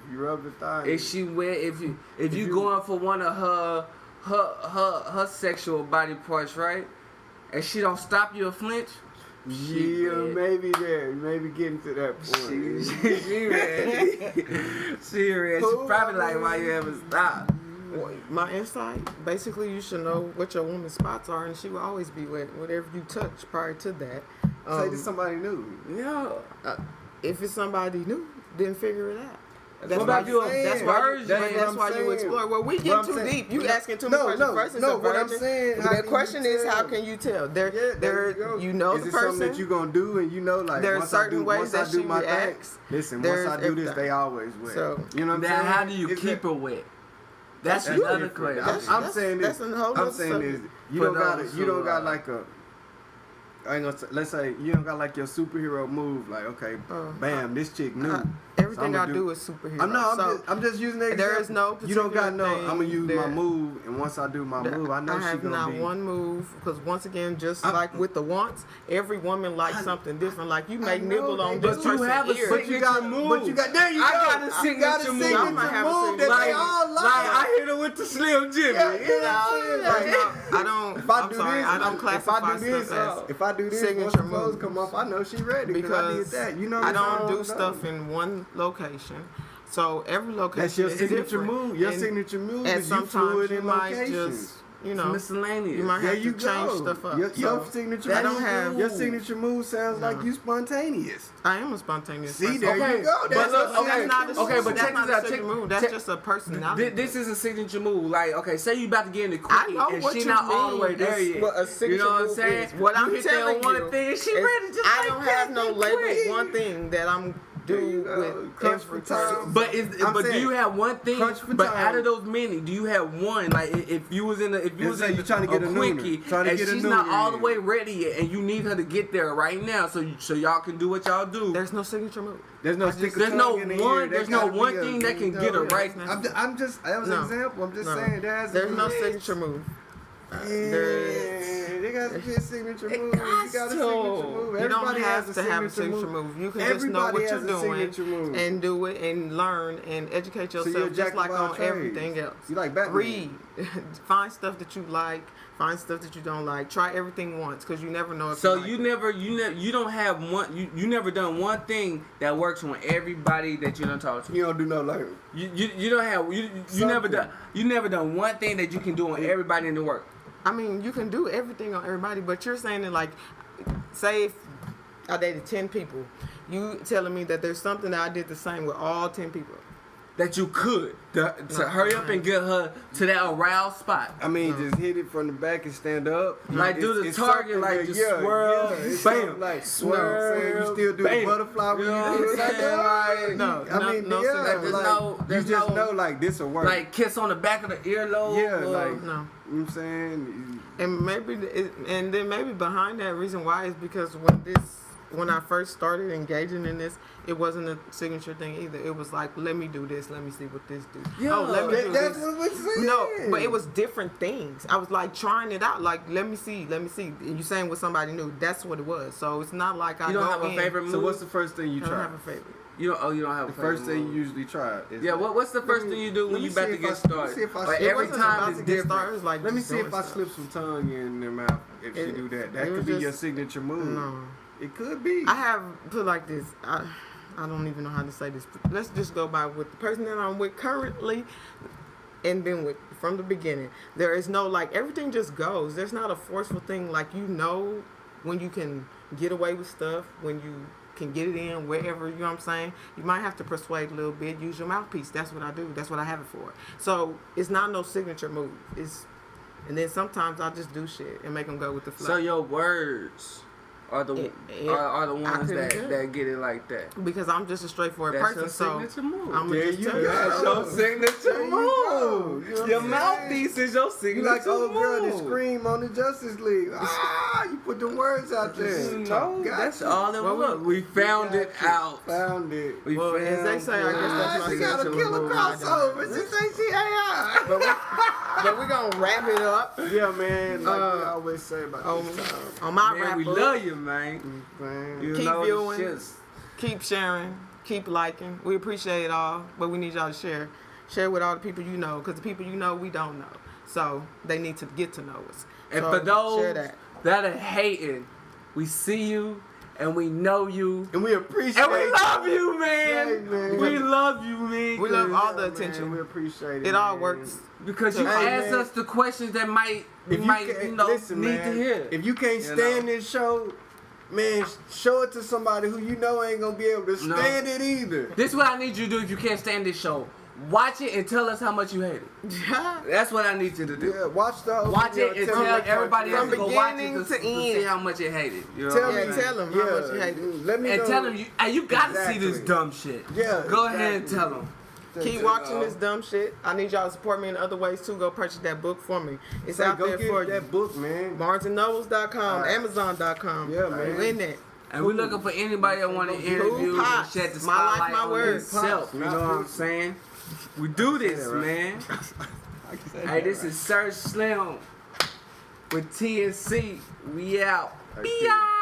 S3: If you rub the thigh.
S1: Is she wet? If you
S3: you-
S1: going for one of her sexual body parts, right? And she don't stop you or flinch. She
S3: Yeah,
S1: wet.
S3: maybe there. Maybe getting to that point.
S1: She ready. She ready. She probably like, why you ever stop?
S2: My insight, basically, you should know what your woman's spots are, and she will always be wet. Whatever you touch prior to that.
S3: Say to somebody new.
S1: Yeah.
S2: If it's somebody new, then figure it out.
S3: That's
S2: That's
S1: what
S2: why
S1: I'm
S2: you.
S1: saying.
S2: That's why.
S1: Virgin.
S2: That's
S3: That's what
S2: why
S3: I'm
S2: you
S3: saying.
S2: explore. Well, we
S3: What
S2: get
S3: I'm
S2: too
S3: saying-
S2: deep. You
S3: No,
S2: asking too many questions. First, it's a
S3: what I'm
S2: virgin.
S3: saying.
S2: The question is, how can you tell?
S3: There
S2: you know
S3: is
S2: the
S3: it something that
S2: person.
S3: you gonna do and you know like
S2: There's
S3: once
S2: certain
S3: I do,
S2: ways
S3: once
S2: that
S3: I do
S2: she
S3: my
S2: reacts.
S3: thing, listen,
S2: There's
S3: once I do this,
S2: everything.
S3: they always wet.
S2: So,
S3: you know what I'm
S1: Now,
S3: saying?
S1: how do you
S3: Is
S1: keep
S3: that-
S1: her wet? That's
S3: That's
S1: another
S3: different.
S1: question.
S3: I'm saying this.
S2: that's a whole
S3: I'm
S2: nother
S3: saying this.
S2: subject.
S3: You
S1: For
S3: don't got
S1: those
S3: you don't
S1: who,
S3: got like a. I ain't gonna say, let's say you don't got like your superhero move. Like okay, bam, this chick new.
S2: Everything
S3: So
S2: I
S3: I'ma
S2: do is superhero.
S3: I'm just using that.
S2: there is no
S3: You don't got no.
S2: particular thing
S3: I'm gonna use my
S2: that-
S3: move, and once I do my move, I know
S2: I
S3: she
S2: have
S3: gonna
S2: not
S3: be.
S2: one move because once again, just like with the wants, every woman likes something different. Like you may
S3: know
S2: nibble on
S3: they
S2: this
S3: do.
S1: But you
S2: person's
S1: have a
S2: ear.
S3: But you got
S1: move.
S3: But you got. There you go.
S1: I got a
S3: You
S1: signature
S3: got a
S1: move.
S3: signature
S2: I might have a
S3: move that
S2: signature
S3: they
S2: move.
S3: all like.
S1: I hit her with the Slim Jimmy.
S3: Yeah, you know what I'm saying?
S2: I don't.
S3: If I
S2: I'm
S3: do
S2: sorry.
S3: this,
S2: I don't classify stuff
S3: if I do this, once
S2: signature
S3: the clothes
S2: moves.
S3: come off, I know she ready because I did
S2: because
S3: that. You know,
S2: I
S3: what I'm
S2: don't
S3: saying?
S2: do stuff in one location. So every location
S3: That's your
S2: is
S3: signature
S2: different.
S3: move. Your
S2: And-
S3: signature move
S2: and
S3: is you
S2: sometimes
S3: fluid
S2: you
S3: in
S2: might
S3: locations.
S2: just, you
S1: It's
S2: know,
S1: miscellaneous.
S2: you might
S3: There
S2: have
S3: you
S2: to change
S3: go.
S2: stuff up.
S3: Your
S2: So
S3: signature
S2: I don't
S3: move,
S2: have.
S3: your signature move sounds like
S2: No.
S3: you spontaneous.
S2: I am a spontaneous
S3: See,
S2: person.
S3: there you go.
S1: but
S3: That's
S1: look,
S3: a
S1: okay,
S3: signature
S2: That's not a,
S3: move.
S1: okay, but
S2: that's
S1: check
S2: not
S1: this
S2: a
S1: out.
S2: signature
S1: Check-
S2: move. That's
S1: check-
S2: just a personality.
S1: This is a signature move. Like, okay, say you about to get in the
S2: I
S1: quickie
S2: know
S1: and
S2: what
S1: she
S2: you
S1: not all the
S2: mean.
S1: way there
S2: That's
S1: yet.
S2: what a signature
S1: You know what I'm
S2: move
S1: saying?
S2: is. What
S1: you
S2: I'm
S1: hit
S2: telling
S1: that one
S2: you
S1: thing and she
S2: is
S1: ready just
S2: I
S1: like
S2: don't
S1: that,
S2: have no
S1: they
S2: label
S1: quick.
S2: one thing that I'm do with
S3: Crunch for time.
S1: But
S3: I'm
S1: do
S3: saying,
S1: you have one thing?
S3: crunch for
S1: But
S3: time.
S1: out of those many, do you have one? Like if you was in
S3: you trying to get a
S1: quickie
S3: nooner. Trying to
S1: and
S3: get a
S1: she's not
S3: nooner
S1: all the
S3: in.
S1: way ready yet, and you need her to get there right now, so y'all can do what y'all do.
S2: There's no signature move.
S3: There's no stick of
S1: There's no
S3: tongue in the
S1: one.
S3: ear.
S1: There's
S3: That
S1: no
S3: gotta be
S1: one
S3: a-
S1: thing that can
S3: you
S1: get her
S3: know,
S1: right.
S3: I'm just that was an example. I'm just saying there's
S2: no signature move.
S3: There got to be a signature move. You got a signature move.
S2: You don't
S3: Everybody
S2: have
S3: has
S2: to have a signature move. You can just know
S3: Everybody
S2: what
S3: has
S2: you're
S3: a
S2: doing
S3: signature move.
S2: and do it and learn and educate
S3: So
S2: yourself
S3: you're a jack
S2: just like
S3: of all
S2: on
S3: trades.
S2: everything else.
S3: You like Batman.
S2: Read. Find stuff that you like. Find stuff that you don't like. Try everything once because you never know if
S1: So
S2: you like
S1: you don't have one. You never done one thing that works on everybody that you don't talk to.
S3: You don't do no like.
S1: You don't have you never done one thing that you can do on everybody in the work.
S2: I mean, you can do everything on everybody, but you're saying that, like, say if I dated 10 people, you telling me that there's something that I did the same with all 10 people.
S1: That you could to hurry up and get her to that aroused spot.
S3: I mean, just hit it from the back and stand up.
S1: Like do the target,
S3: something
S1: like
S3: that-
S1: just
S3: yeah,
S1: swirl,
S3: yeah, it's
S1: bam,
S3: something like
S1: swirl,
S3: you still do
S1: bam.
S3: the butterfly when
S1: You know
S3: you do
S1: what
S3: it
S1: I'm
S3: like
S1: saying?
S3: that.
S1: Like,
S2: No,
S3: I mean,
S2: no,
S3: yeah,
S2: there's
S3: like,
S1: no-
S3: you
S1: there's
S3: just
S1: no-
S3: know like this will work.
S1: like kiss on the back of the earlobe.
S3: Yeah,
S1: or-
S3: like-
S2: No.
S3: You know what I'm saying?
S2: And then maybe behind that reason why is because when I first started engaging in this, it wasn't a signature thing either. It was like, let me do this, let me see what this do.
S1: Yeah,
S2: let me do
S3: That's
S2: this.
S3: what we're saying.
S2: No, but it was different things. I was like trying it out, like let me see. And you saying with somebody new, that's what it was. So it's not like I
S1: You don't
S2: go
S1: have a
S2: in,
S1: favorite move.
S3: So what's the first thing you
S2: I don't
S3: try?
S2: have a favorite.
S1: You don't have
S3: The
S1: a favorite
S3: first thing
S1: move.
S3: you usually try is
S1: Yeah, what's the first thing you do when you about to get started? Like
S2: It
S1: every
S2: wasn't
S1: time
S2: about
S1: it's
S2: to get started,
S1: different.
S2: it was like
S3: Let me
S2: just
S3: see if
S2: doing
S3: I
S2: stuff.
S3: slip some tongue in their mouth if she do that. That
S2: it
S3: could
S2: was
S3: be
S2: just-
S3: your signature move.
S2: No.
S3: It could be.
S2: I have put like this. I don't even know how to say this. Let's just go by with the person that I'm with currently and been with from the beginning. There is no like everything just goes. There's not a forceful thing like when you can get away with stuff, when you can get it in wherever, you know what I'm saying? You might have to persuade a little bit, use your mouthpiece. That's what I do. That's what I have it for. So it's not no signature move. And then sometimes I just do shit and make them go with the flow.
S1: So your words are the are the ones that get it like that.
S2: Because I'm just a straightforward
S1: That's
S2: person,
S1: your
S2: so
S1: signature move.
S2: I'm
S3: There
S2: just
S3: you
S2: tell
S3: go.
S1: That's your signature
S3: There you go.
S1: move.
S3: You know what
S1: Your
S3: I'm
S1: mouthpiece is your
S3: You
S1: signature
S3: like old girl that
S1: move.
S3: scream on the Justice League. You put the words out there.
S1: No,
S3: Got
S1: that's
S3: you.
S1: all it was. We found it out.
S3: Found it.
S1: We
S2: Well,
S1: found
S2: as they say, I guess that's my
S3: She got a
S2: signature
S3: killer
S2: move.
S3: crossover. She say she AI.
S2: But we're going to wrap it up
S3: Yeah, man. Like we always say about this time.
S2: on my
S1: Man,
S2: wrap
S1: we
S2: up.
S1: love you, man.
S3: Man.
S1: You
S2: Keep
S1: know the
S2: viewing.
S1: shits.
S2: Keep sharing. Keep liking. We appreciate it all, but we need y'all to share. Share with all the people you know, because the people you know, we don't know. So they need to get to know us.
S1: And
S2: So
S1: for those
S2: share
S1: that are hating, we see you and we know you.
S3: And we appreciate
S1: And we love you, man.
S3: Hey, man.
S1: We love you, man.
S2: We love all the
S3: Man,
S2: attention.
S3: we appreciate it.
S2: It all
S3: man.
S2: works.
S1: Because you
S3: Hey,
S1: asked
S3: man.
S1: us the questions that we might
S3: listen,
S1: need
S3: man,
S1: to hear.
S3: If you can't
S1: You
S3: stand
S1: know?
S3: this show, man, show it to somebody who you know ain't gonna be able to
S1: No.
S3: stand it either.
S1: This is what I need you to do if you can't stand this show. Watch it and tell us how much you hate it. That's what I need you to do.
S3: Yeah, watch the whole
S1: Watch
S3: video,
S1: it and
S3: tell me
S1: tell
S3: what
S1: everybody
S3: part
S1: else
S3: you
S1: to
S2: From
S1: go watch it
S2: beginning
S1: to
S2: to
S1: see
S2: end.
S1: how much it hated. You know
S3: Tell
S1: what
S3: me,
S1: I'm saying?
S2: tell 'em how much you hate it.
S3: Let me
S1: And
S3: know.
S1: tell them, you got to see this
S3: Exactly.
S1: dumb shit.
S3: Yeah,
S1: Go ahead and
S3: exactly.
S1: tell them.
S2: Keep watching this dumb shit. I need y'all to support me in other ways too. Go purchase that book for me. It's out
S3: Go
S2: there
S3: get
S2: for
S3: that
S2: you.
S3: book, man.
S2: BarnesandNobles.com,
S3: Right.
S2: Amazon.com.
S3: Yeah, man.
S2: You in that.
S1: And we're looking for anybody that want to interview and
S2: Pops.
S1: shed the
S2: My life,
S1: spotlight
S2: my
S1: on
S2: words.
S1: himself. You know what I'm saying? We do this,
S3: right.
S1: man. Hey, this is Serge Slim with TNC. We out.
S3: Hey,
S1: Be out.